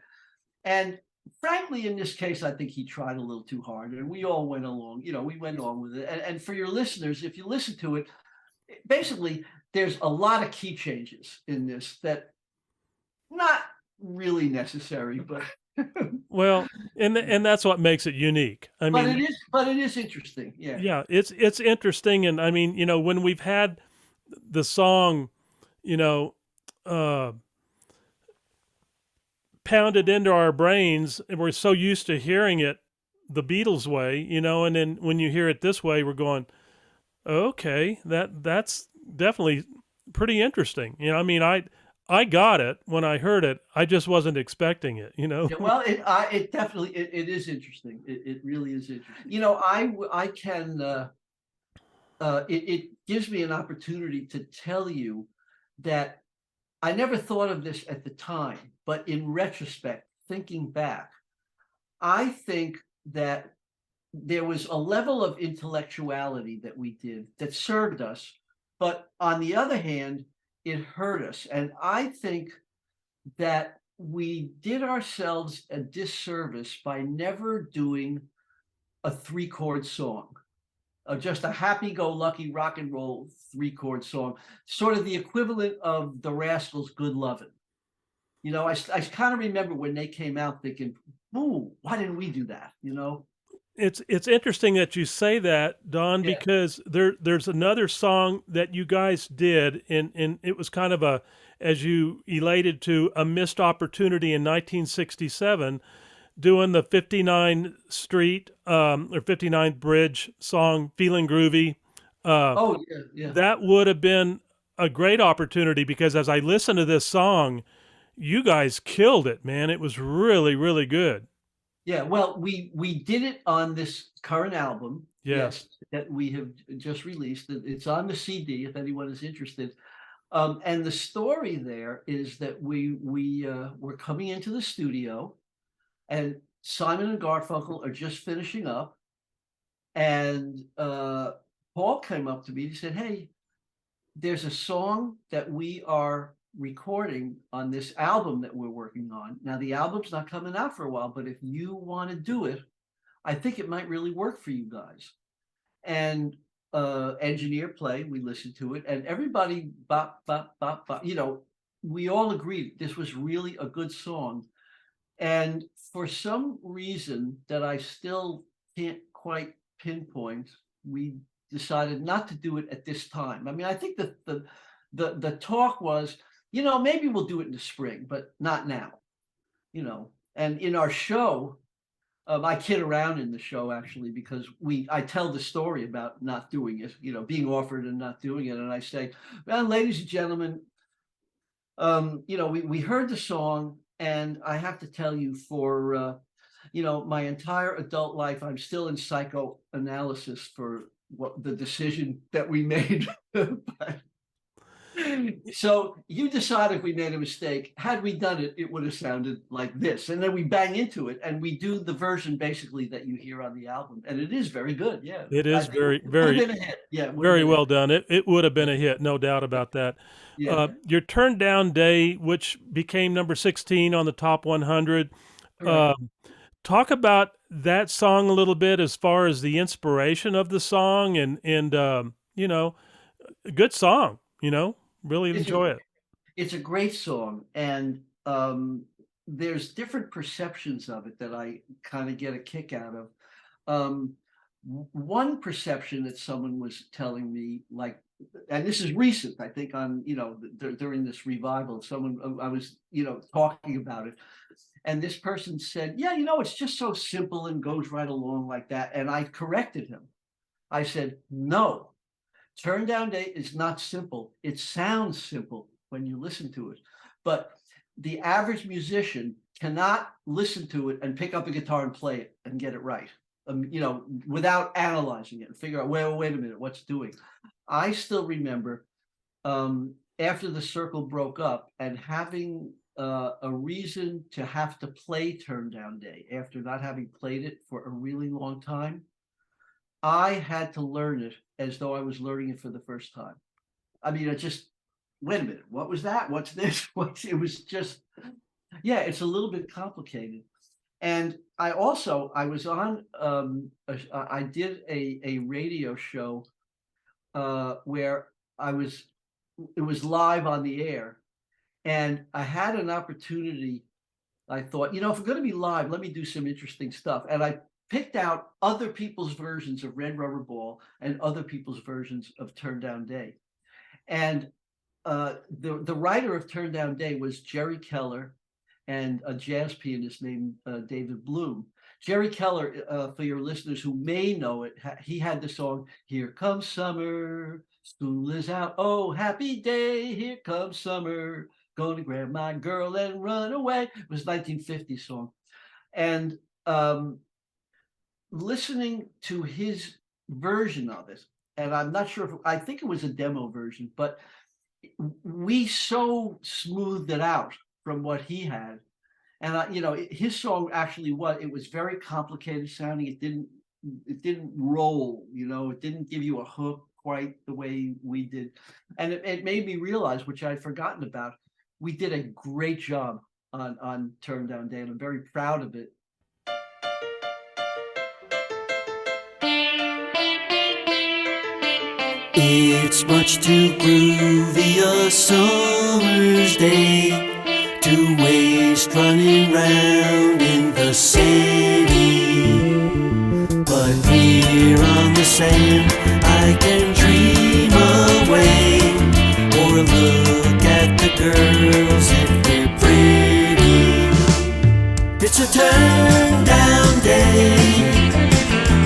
And frankly, in this case, I think he tried a little too hard, and we all went along. We went along with it. And for your listeners, if you listen to it, basically, there's a lot of key changes in this that not really necessary, but well, and that's what makes it unique. I mean, but it is interesting. Yeah. Yeah, it's interesting, and I mean, when we've had the song, pounded into our brains, and we're so used to hearing it the Beatles way, and then when you hear it this way, we're going, okay, that's definitely pretty interesting. I mean, I got it when I heard it. I just wasn't expecting it. Yeah, well, it definitely it is interesting. It really is interesting. I can. It gives me an opportunity to tell you that I never thought of this at the time, but in retrospect, thinking back, I think that there was a level of intellectuality that we did that served us, but on the other hand, it hurt us. And I think that we did ourselves a disservice by never doing a 3-chord song, just a happy-go-lucky rock and roll 3-chord song, sort of the equivalent of the Rascals' "Good Lovin'." I kind of remember when they came out thinking, "Ooh, why didn't we do that?" It's interesting that you say that, Don, Yeah. because there's another song that you guys did, and it was kind of as you elated to, a missed opportunity in 1967, doing the 59th Street or 59th Bridge song, "Feeling Groovy." Oh, yeah. That would have been a great opportunity because as I listened to this song, you guys killed it, man. It was really, really good. Yeah, well, we did it on this current album. Yes. That we have just released. It's on the CD if anyone is interested. And the story there is that we were coming into the studio, and Simon and Garfunkel are just finishing up, and Paul came up to me and he said, "Hey, there's a song that we are recording on this album that we're working on. Now the album's not coming out for a while, but if you want to do it, I think it might really work for you guys." And engineer played, we listened to it, and everybody bop, bop, bop, bop, we all agreed this was really a good song. And for some reason that I still can't quite pinpoint, we decided not to do it at this time. I mean, I think that the talk was, maybe we'll do it in the spring, but not now, and in our show, I kid around in the show actually, because I tell the story about not doing it, being offered and not doing it. And I say, well, ladies and gentlemen, we heard the song, and I have to tell you for, my entire adult life, I'm still in psychoanalysis for what the decision that we made. So you decide if we made a mistake. Had we done it, it would have sounded like this. And then we bang into it, and we do the version basically that you hear on the album. And it is very good. Yeah. It is very, very, been a hit. Yeah, very well done. It would have been a hit, no doubt about that. Yeah. Your Turned Down Day, which became number 16 on the Top 100. Talk about that song a little bit as far as the inspiration of the song and a good song, really enjoy it. It's a great song, and there's different perceptions of it that I kind of get a kick out of. One perception that someone was telling me, and this is recent, I think, on during this revival, I was talking about it, and this person said, "Yeah, it's just so simple and goes right along like that." And I corrected him. I said, "No. Turn Down Day is not simple. It sounds simple when you listen to it, but the average musician cannot listen to it and pick up a guitar and play it and get it right, without analyzing it and figure out, wait a minute, what's doing." I still remember after the Cyrkle broke up and having a reason to have to play Turn Down Day after not having played it for a really long time. I had to learn it as though I was learning it for the first time. I mean, wait a minute, what was that? What's this? It was just, it's a little bit complicated. And I was on, I did a radio show where it was live on the air. And I had an opportunity, I thought, if we're going to be live, let me do some interesting stuff. And I picked out other people's versions of Red Rubber Ball and other people's versions of Turn Down Day. And the writer of Turn Down Day was Jerry Keller and a jazz pianist named David Bloom. Jerry Keller, for your listeners who may know it, he had the song, "Here Comes Summer, School is Out, oh, happy day, here comes summer, gonna grab my girl and run away." It was a 1950 song. And listening to his version of it, and I'm not sure I think it was a demo version, but we so smoothed it out from what he had. And his song actually it was very complicated sounding. It didn't roll, it didn't give you a hook quite the way we did. And it made me realize, which I'd forgotten about, we did a great job on Turn Down Day, and I'm very proud of it. It's much too groovy a summer's day to waste running round in the city. But here on the sand I can dream away, or look at the girls if they're pretty. It's a turn down day,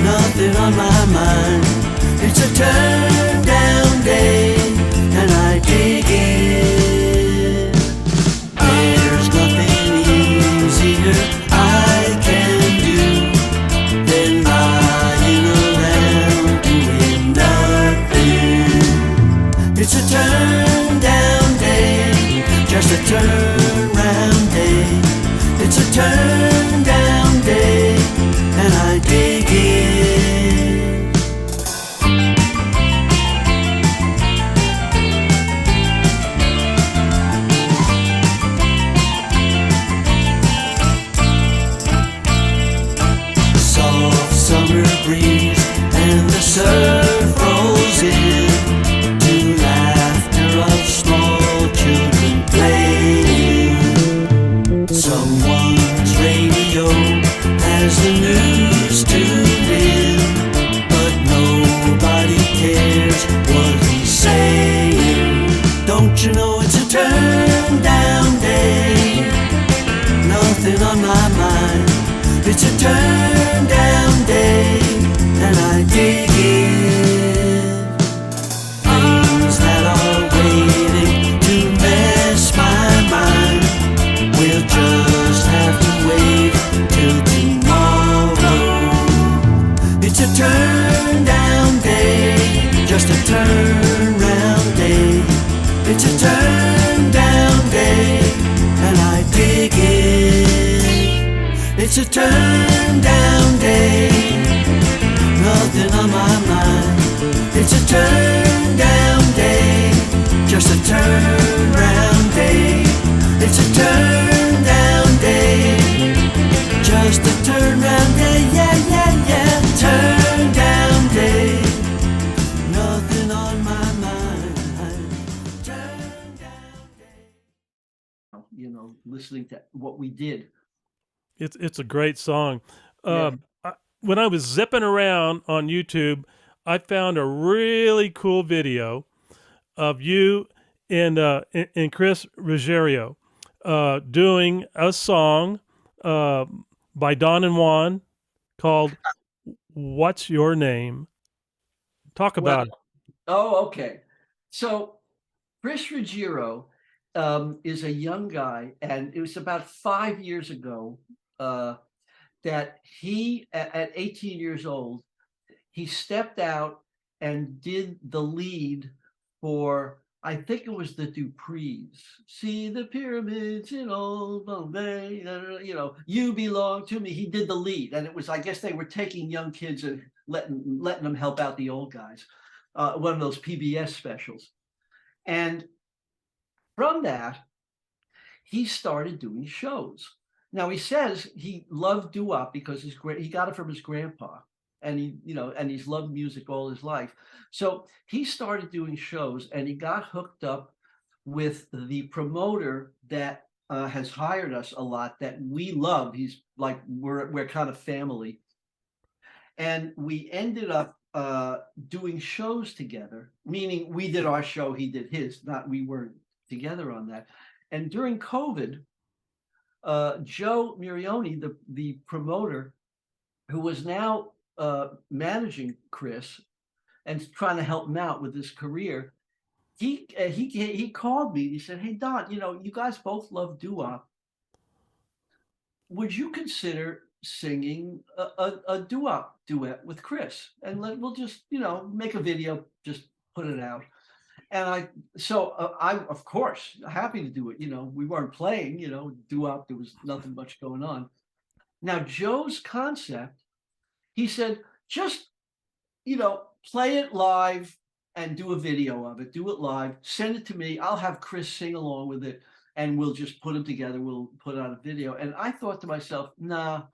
nothing on my mind. It's a turn down day, and I did turnaround day. It's a turn down day, and I dig it. Soft summer breeze and the surf rolls in to laughter of small children playing. Someone's radio has the news tuned in, but nobody cares what he's saying. Don't you know it's a turn down day? Nothing on my mind. It's a turn down day, and I dig it. Things that are waiting to mess my mind, we'll just have to wait till tomorrow. It's a turn down day, just a turn round day. It's a turn down day, and I dig it. It's a turn down day, nothing on my mind. It's a turn down day, just a turn round day. It's a turn down day, just a turn round day, yeah, yeah, yeah. Turn down day, nothing on my mind. Turn down day. You know, listening to what we did. It's a great song. Yeah. When I was zipping around on YouTube, I found a really cool video of you and Chris Ruggiero doing a song by Dannemann called "What's Your Name." Talk about it. Oh, okay. So Chris Ruggiero is a young guy, and it was about 5 years ago that he, at 18 years old, he stepped out and did the lead for, I think it was the Duprees. See the pyramids in Old Bombay, you know, you belong to me. He did the lead, and it was, I guess they were taking young kids and letting them help out the old guys. One of those PBS specials. And from that, he started doing shows. Now he says he loved doo-wop because he got it from his grandpa, and he's loved music all his life. So he started doing shows, and he got hooked up with the promoter that has hired us a lot, that we love. He's like, we're kind of family, and we ended up doing shows together. Meaning we did our show, he did his. Not we weren't together on that. And during COVID, Joe Mirioni, the promoter, who was now managing Chris and trying to help him out with his career, he called me. He said, "Hey Don, you guys both love doo-wop. Would you consider singing a doo-wop duet with Chris? And we'll just make a video, just put it out." And I'm of course happy to do it. We weren't playing, doo-wop, there was nothing much going on. Now Joe's concept, he said, just play it live and do a video of it. Do it live, send it to me. I'll have Chris sing along with it, and we'll just put them together. We'll put out a video. And I thought to myself, no,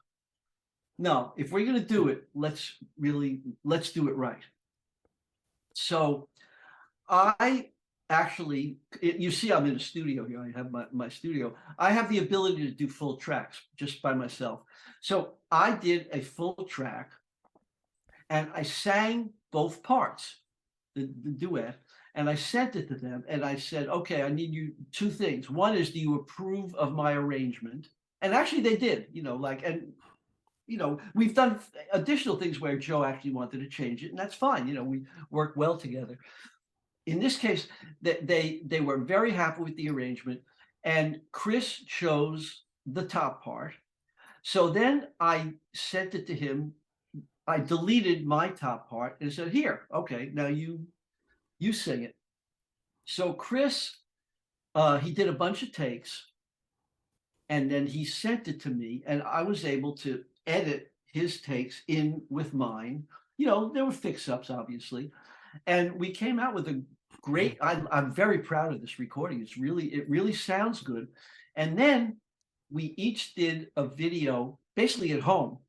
if we're gonna do it, let's do it right. So I actually, you see, I'm in a studio here. I have my studio. I have the ability to do full tracks just by myself. So I did a full track, and I sang both parts, the duet, and I sent it to them. And I said, okay, I need you two things. One is, do you approve of my arrangement? And actually they did, we've done additional things where Joe actually wanted to change it, and that's fine. We work well together. In this case, they were very happy with the arrangement, and Chris chose the top part. So then I sent it to him. I deleted my top part and said, here, okay, now you sing it. So Chris he did a bunch of takes, and then he sent it to me, and I was able to edit his takes in with mine. There were fix-ups, obviously, and we came out with a great. I'm very proud of this recording. It really sounds good. And then we each did a video, basically at home,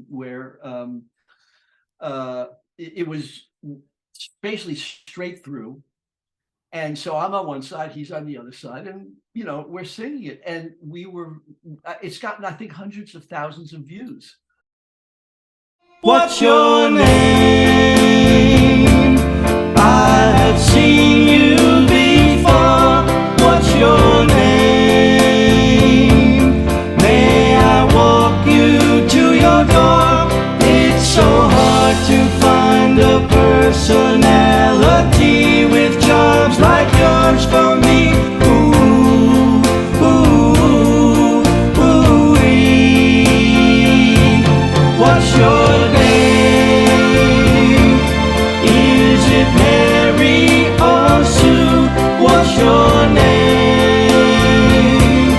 where it was basically straight through. And so I'm on one side, he's on the other side, and we're singing it. And it's gotten, I think, hundreds of thousands of views. What's your name? I have seen you before. What's your name? May I walk you to your door? It's so hard to find a personality with charms like yours for me. Ooh, ooh, ooh, ooh. What's your name? Is it Mary or Sue? What's your name?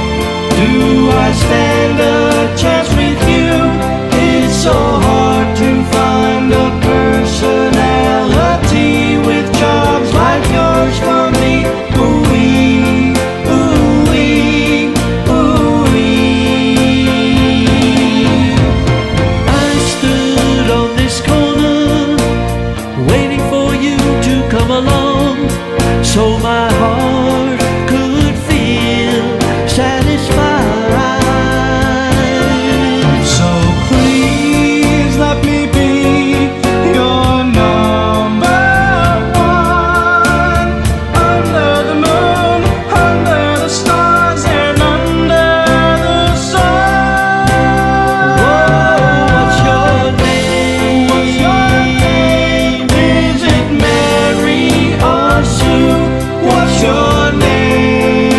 Do I stand a chance with you? It's so hard to find a personality with charms like yours for me. Ooh-wee, ooh-wee, ooh-wee. I stood on this corner waiting for you to come along, so my heart could feel satisfied. So please let me be your number one. Under the moon, under the stars, and under the sun. What's your name? What's your name? Is it Mary or Sue? What's your name?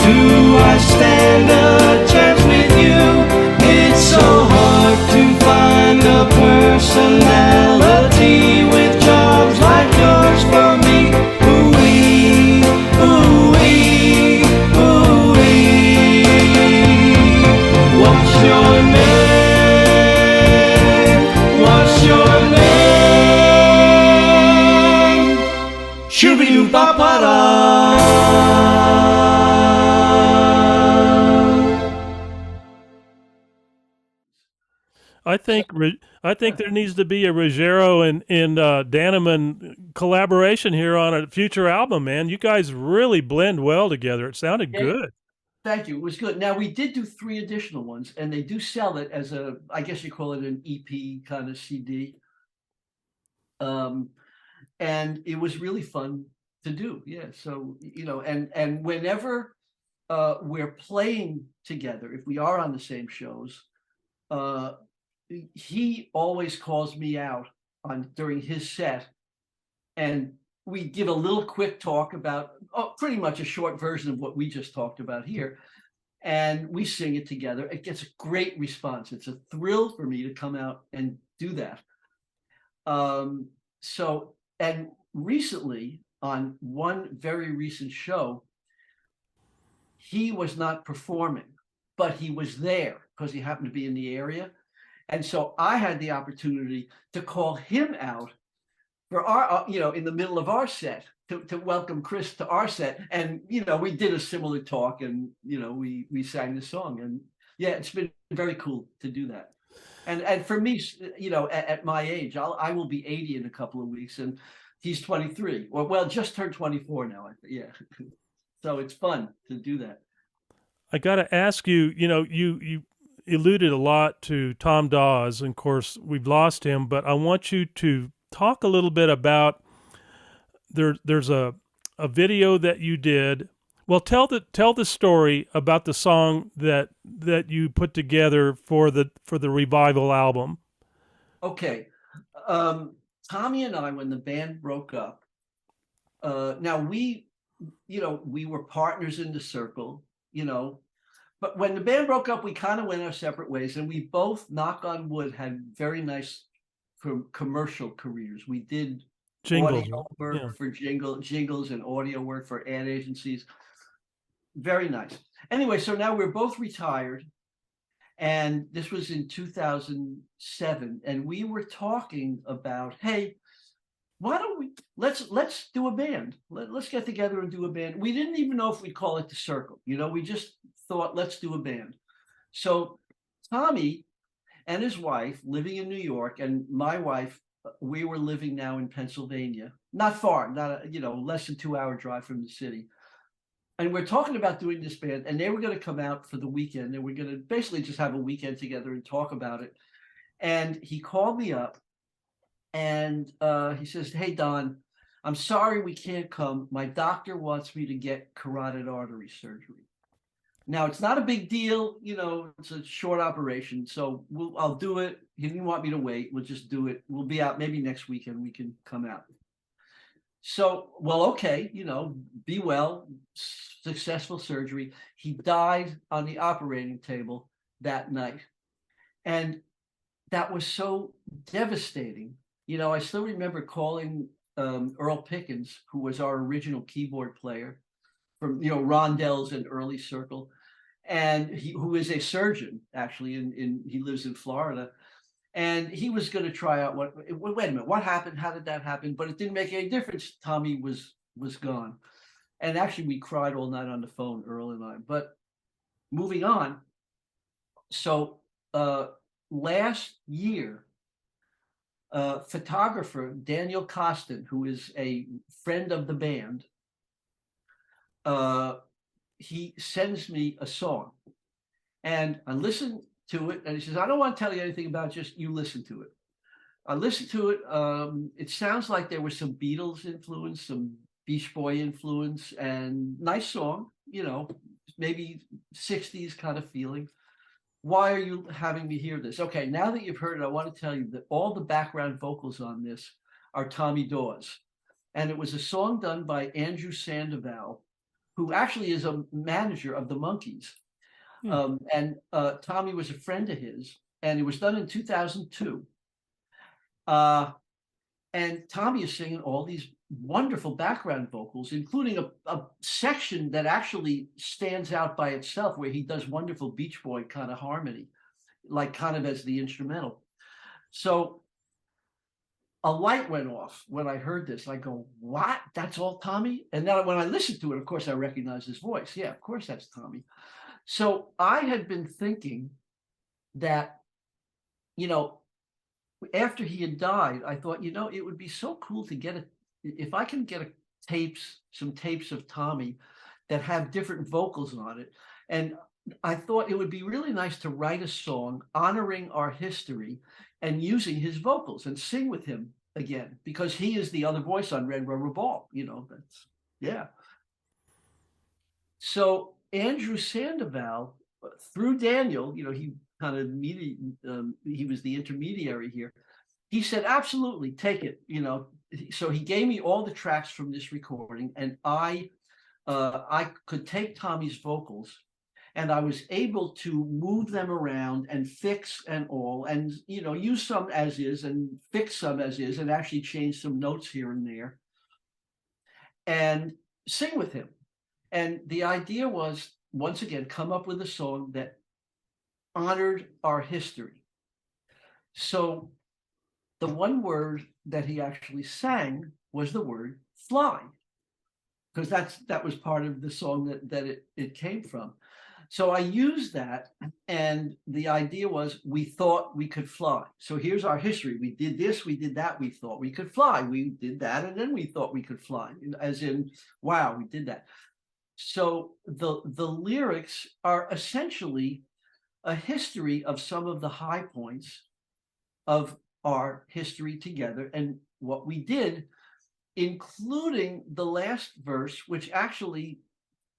Do I stand a chance with you? It's so hard to find a personality with charms like yours for me. Ooh-wee, ooh-wee, ooh-wee. What's your name? What's your name? Shoo-be-doo-ba-ba-da. I think there needs to be a Ruggiero and Dannemann collaboration here on a future album, man. You guys really blend well together. It sounded Yeah. good. Thank you. It was good. Now, we did do 3 additional ones, and they do sell it as I guess you call it an EP kind of CD. And it was really fun to do. Yeah. So, and whenever we're playing together, if we are on the same shows, he always calls me out during his set, and we give a little quick talk about pretty much a short version of what we just talked about here, and we sing it together. It gets a great response. It's a thrill for me to come out and do that. So, and recently, on one very recent show, he was not performing, but he was there because he happened to be in the area. And so I had the opportunity to call him out for our, in the middle of our set, to welcome Chris to our set. And, we did a similar talk, and, we sang the song. And yeah, it's been very cool to do that. And for me, at my age, I will be 80 in a couple of weeks, and he's 23, well, just turned 24 now. Yeah. So it's fun to do that. I got to ask you, you alluded a lot to Tom Dawes, and of course we've lost him, but I want you to talk a little bit about there's a video that you did. Well, tell the story about the song that you put together for the Revival album. Okay. Tommy and I, when the band broke up, now we were partners in the Cyrkle, but when the band broke up, we kind of went our separate ways, and we both, knock on wood, had very nice commercial careers. We did Jingles. audio work Yeah. for jingles and audio work for ad agencies. Very nice. Anyway, so now we're both retired, and this was in 2007, and we were talking about, hey, why don't we let's do a band. Let's get together and do a band. We didn't even know if we'd call it the Cyrkle. We just thought, let's do a band. So Tommy and his wife living in New York, and my wife, we were living now in Pennsylvania, not far, not less than 2-hour drive from the city. And we're talking about doing this band, and they were going to come out for the weekend, and we're going to basically just have a weekend together and talk about it. And he called me up, and he says, "Hey, Don, I'm sorry we can't come. My doctor wants me to get carotid artery surgery. Now, it's not a big deal, it's a short operation, so I'll do it. He didn't want me to wait. We'll just do it. We'll be out maybe next weekend. We can come out." So, well, okay, be well, successful surgery. He died on the operating table that night. And that was so devastating. I still remember calling Earle Pickens, who was our original keyboard player from, Rhondells and early Cyrkle, and who is a surgeon, actually, he lives in Florida. And he was going to try out wait a minute, what happened? How did that happen? But it didn't make any difference. Tommy was gone. And actually, we cried all night on the phone, Earle and I. But moving on. So last year, photographer Daniel Costin, who is a friend of the band, he sends me a song. And I listened to it, and he says, "I don't want to tell you anything about it, just you listen to it." I listened to it. It sounds like there was some Beatles influence, some Beach Boy influence, and nice song, maybe 60s kind of feeling. Why are you having me hear this? Okay, now that you've heard it, I want to tell you that all the background vocals on this are Tommy Dawes. And it was a song done by Andrew Sandoval, who actually is a manager of the Monkees. And Tommy was a friend of his, and it was done in 2002. And Tommy is singing all these wonderful background vocals, including a section that actually stands out by itself, where he does wonderful Beach Boy kind of harmony, like kind of as the instrumental. So a light went off when I heard this. I go, "What? That's all Tommy?" And then when I listened to it, of course, I recognized his voice. Yeah, of course, that's Tommy. So I had been thinking that, after he had died, I thought, it would be so cool to if I can get some tapes of Tommy that have different vocals on it. And I thought it would be really nice to write a song honoring our history and using his vocals and sing with him again, because he is the other voice on Red Rubber Ball, yeah. So Andrew Sandoval, through Daniel, he kind of he was the intermediary here. He said, "Absolutely, take it." So he gave me all the tracks from this recording, and I could take Tommy's vocals, and I was able to move them around and fix and all, and use some as is and fix some as is, and actually change some notes here and there, and sing with him. And the idea was, once again, come up with a song that honored our history. So the one word that he actually sang was the word "fly," because that was part of the song that it came from. So I used that, and the idea was, we thought we could fly. So here's our history. We did this, we did that, we thought we could fly. We did that, and then we thought we could fly, as in, wow, we did that. So the lyrics are essentially a history of some of the high points of our history together and what we did, including the last verse, which actually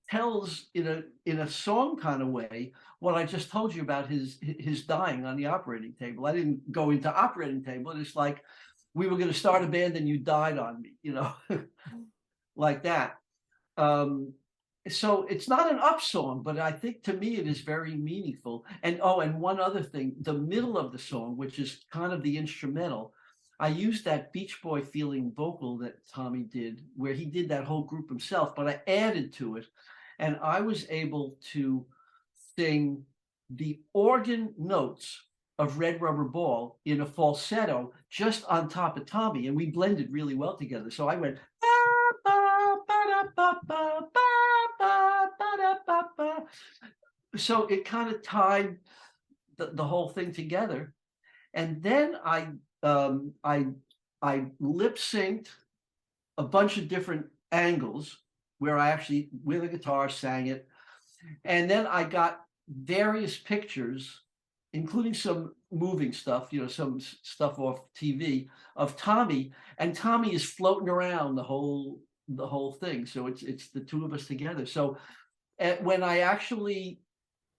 tells in a song kind of way what I just told you about his dying on the operating table. I didn't go into operating table. It's like, we were going to start a band and you died on me, like that. So it's not an up song, but I think to me it is very meaningful. And one other thing, the middle of the song, which is kind of the instrumental, I used that Beach Boy feeling vocal that Tommy did, where he did that whole group himself, but I added to it, and I was able to sing the organ notes of Red Rubber Ball in a falsetto just on top of Tommy, and we blended really well together. So I went so it kind of tied the whole thing together. And then I lip synced a bunch of different angles where I actually with a guitar sang it. And then I got various pictures, including some moving stuff, some stuff off TV of Tommy, and Tommy is floating around the whole thing. So it's the two of us together. So when I actually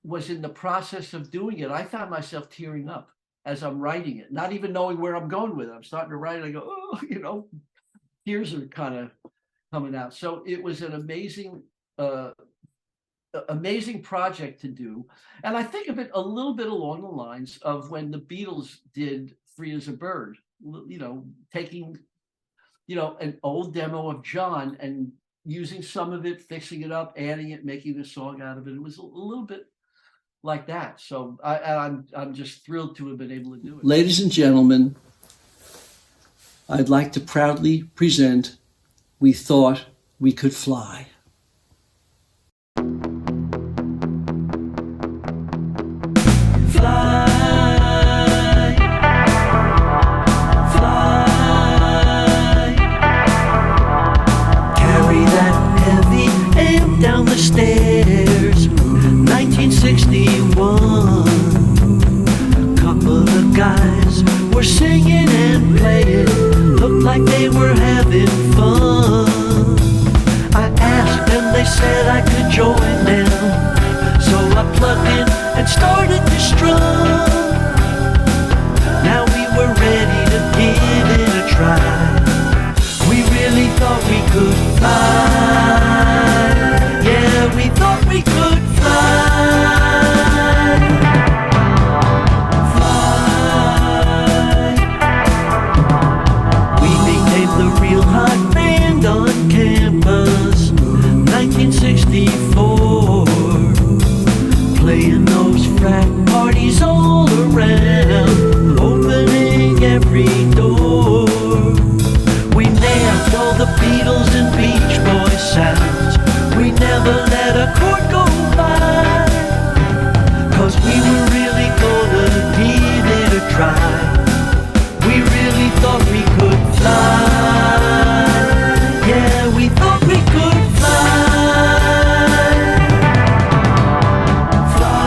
was in the process of doing it, I found myself tearing up as I'm writing it, not even knowing where I'm going with it. I'm starting to write it. I go, oh, tears are kind of coming out. So it was an amazing project to do. And I think of it a little bit along the lines of when the Beatles did Free as a Bird, taking, an old demo of John and using some of it, fixing it up, adding it, making a song out of it. It was a little bit like that. So I'm just thrilled to have been able to do it. Ladies and gentlemen, I'd like to proudly present We Thought We Could Fly. Down the stairs, 1961. A couple of guys were singing and playing, looked like they were having fun. I asked them, they said I could join them, so I plugged in and started to strum. Now we were ready to give it a try. We really thought we could fly. Yeah, we thought we could fly. Fly. We became the real hot band on campus, 1964. Playing those frat parties all around, opening every door. We nailed all the Beatles and Beach Boys sounds. We never let a chord go by, 'cause we were really gonna give it a try. We really thought we could fly. Yeah, we thought we could fly. Fly.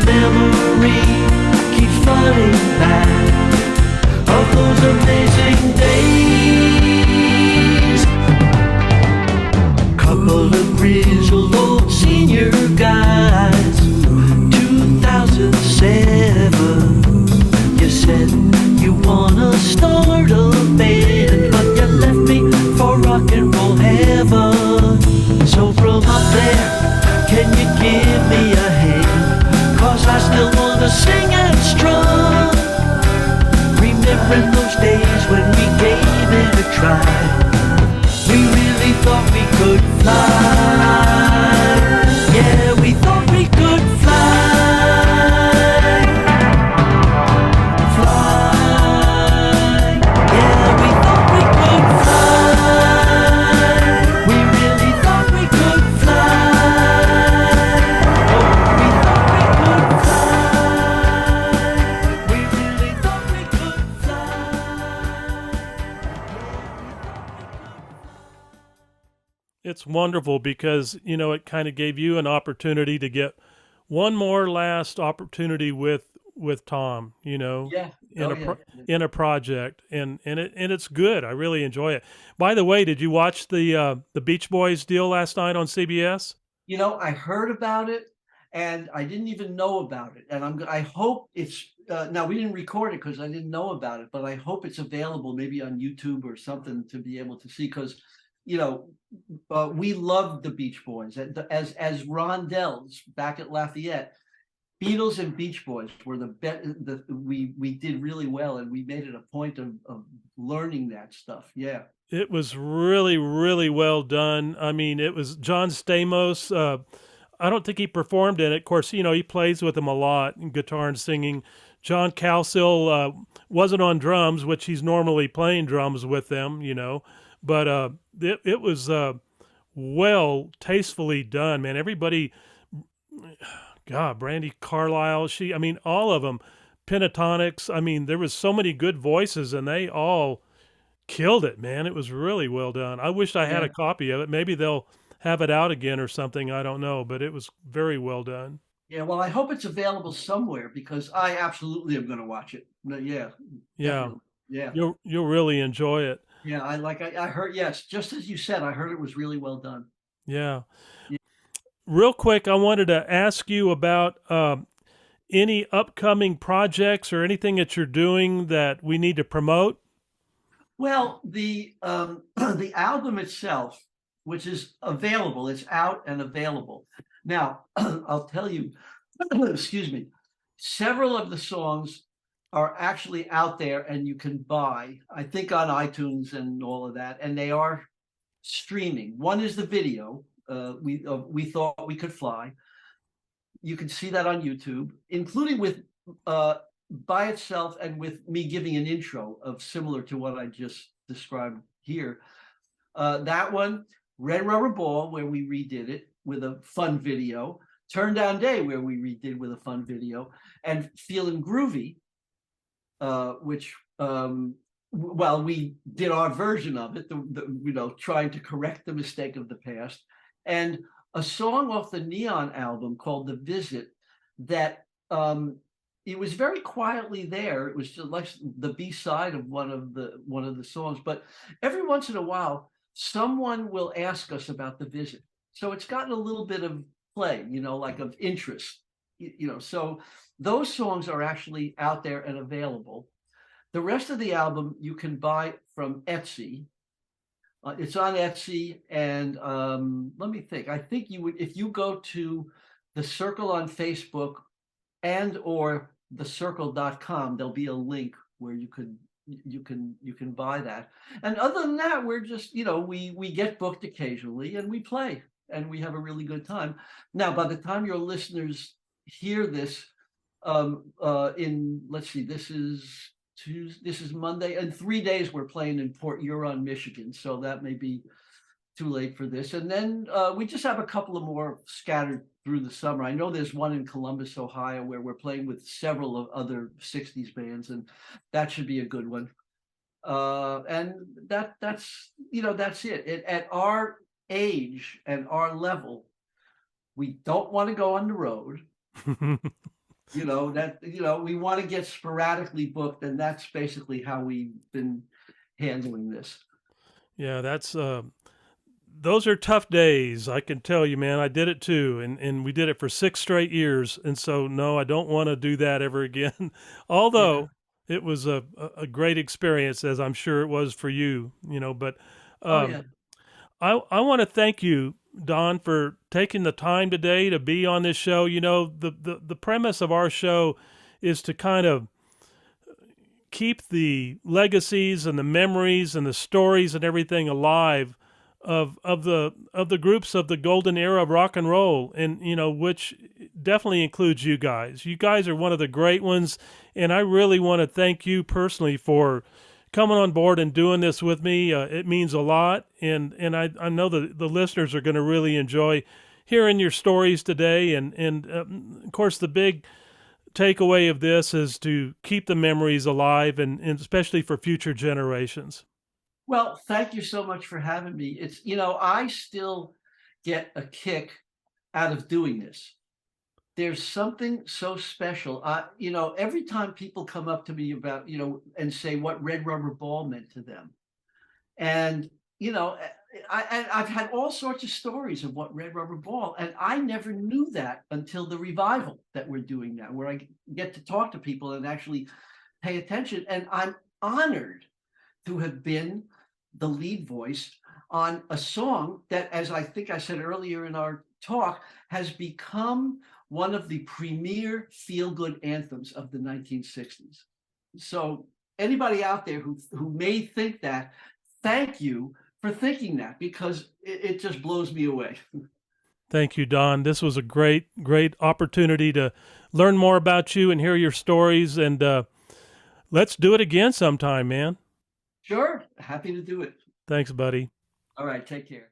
Memory keeps flooding back of those amazing days. Couple of grizzled old senior guys, 2007. You said you wanna start a band, but you left me for rock and roll heaven. So from up there, can you give me a hand? 'Cause I still wanna sing and strum, remembering those days when we gave it a try. We really thought we could fly. Yeah, we thought we could fly. Fly. Yeah, we thought we could fly. We really thought we could fly. Oh, we thought we could fly. We really thought we could fly. It's wonderful because, it kind of gave you an opportunity to get one more last opportunity with Tom, Yeah. in Oh, a yeah. in a project, and it's good. I really enjoy it. By the way, did you watch the Beach Boys deal last night on CBS? I heard about it and I didn't even know about it. And I hope it's, now we didn't record it because I didn't know about it, but I hope it's available maybe on YouTube or something to be able to see. Because, we loved the Beach Boys as Rhondells back at Lafayette. Beatles and Beach Boys were we did really well, and we made it a point of learning that stuff. Yeah. It was really, really well done. I mean, it was John Stamos. I don't think he performed in it. Of course, he plays with them a lot in guitar and singing. John Cowsill wasn't on drums, which he's normally playing drums with them, but it was well, tastefully done, man. Everybody, God, Brandy Carlisle, all of them, Pentatonics. I mean, there was so many good voices, and they all killed it, man. It was really well done. I wish I had a copy of it. Maybe they'll have it out again or something. I don't know, but it was very well done. Yeah, well, I hope it's available somewhere because I absolutely am going to watch it. Yeah, Yeah, definitely. Yeah, you'll really enjoy it. yeah. I heard. Yes, just as you said, I heard it was really well done. Yeah. Yeah. Real quick, I wanted to ask you about any upcoming projects or anything that you're doing that we need to promote. Well, the the album itself, which is available, it's out and available. Now, I'll tell you, excuse me, several of the songs are actually out there and you can buy, I think on iTunes and all of that, and they are streaming. One is the video, we thought we could fly. You can see that on YouTube, including with by itself and with me giving an intro of similar to what I just described here. That one, Red Rubber Ball, where we redid it with a fun video, Turn Down Day, where we redid with a fun video, and Feeling Groovy, which well, we did our version of it, trying to correct the mistake of the past, and a song off the Neon album called The Visit that it was very quietly there. It was just like the B-side of one of the songs, but every once in a while, someone will ask us about The Visit. So it's gotten a little bit of play, like of interest, so those songs are actually out there and available. The rest of the album you can buy from Etsy. It's on Etsy, and let me think. I think you would, if you go to the Cyrkle on Facebook and or thecyrkle.com, there'll be a link where you can buy that. And other than that, we're just, we get booked occasionally and we play and we have a really good time. Now, by the time your listeners hear this, let's see, this is Tuesday, this is Monday. In 3 days, we're playing in Port Huron, Michigan. So that may be too late for this. And then we just have a couple of more scattered through the summer. I know there's one in Columbus, Ohio, where we're playing with several of other 60s bands, and that should be a good one. And that's it. At our age and our level, we don't want to go on the road. We want to get sporadically booked, and that's basically how we've been handling this. Yeah, those are tough days. I can tell you, man. I did it too, and we did it for 6 straight years. And so, no, I don't want to do that ever again. Although it was a great experience, as I'm sure it was for you. But I want to thank you, Don, for taking the time today to be on this show. The premise of our show is to kind of keep the legacies and the memories and the stories and everything alive of the groups of the golden era of rock and roll, and which definitely includes you guys. You guys are one of the great ones, and I really want to thank you personally for coming on board and doing this with me. It means a lot, and I know that the listeners are going to really enjoy hearing your stories today. And of course, the big takeaway of this is to keep the memories alive, and especially for future generations. Well, thank you so much for having me. I still get a kick out of doing this. there's something so special. Every time people come up to me about, and say what Red Rubber Ball meant to them. And, I've had all sorts of stories of what Red Rubber Ball, and I never knew that until the revival that we're doing now, where I get to talk to people and actually pay attention. And I'm honored to have been the lead voice on a song that, as I think I said earlier in our talk, has become one of the premier feel-good anthems of the 1960s. So anybody out there who may think that, thank you for thinking that, because it just blows me away. Thank you, Don. This was a great opportunity to learn more about you and hear your stories. And let's do it again sometime, man. Sure. Happy to do it. Thanks, buddy. All right. Take care.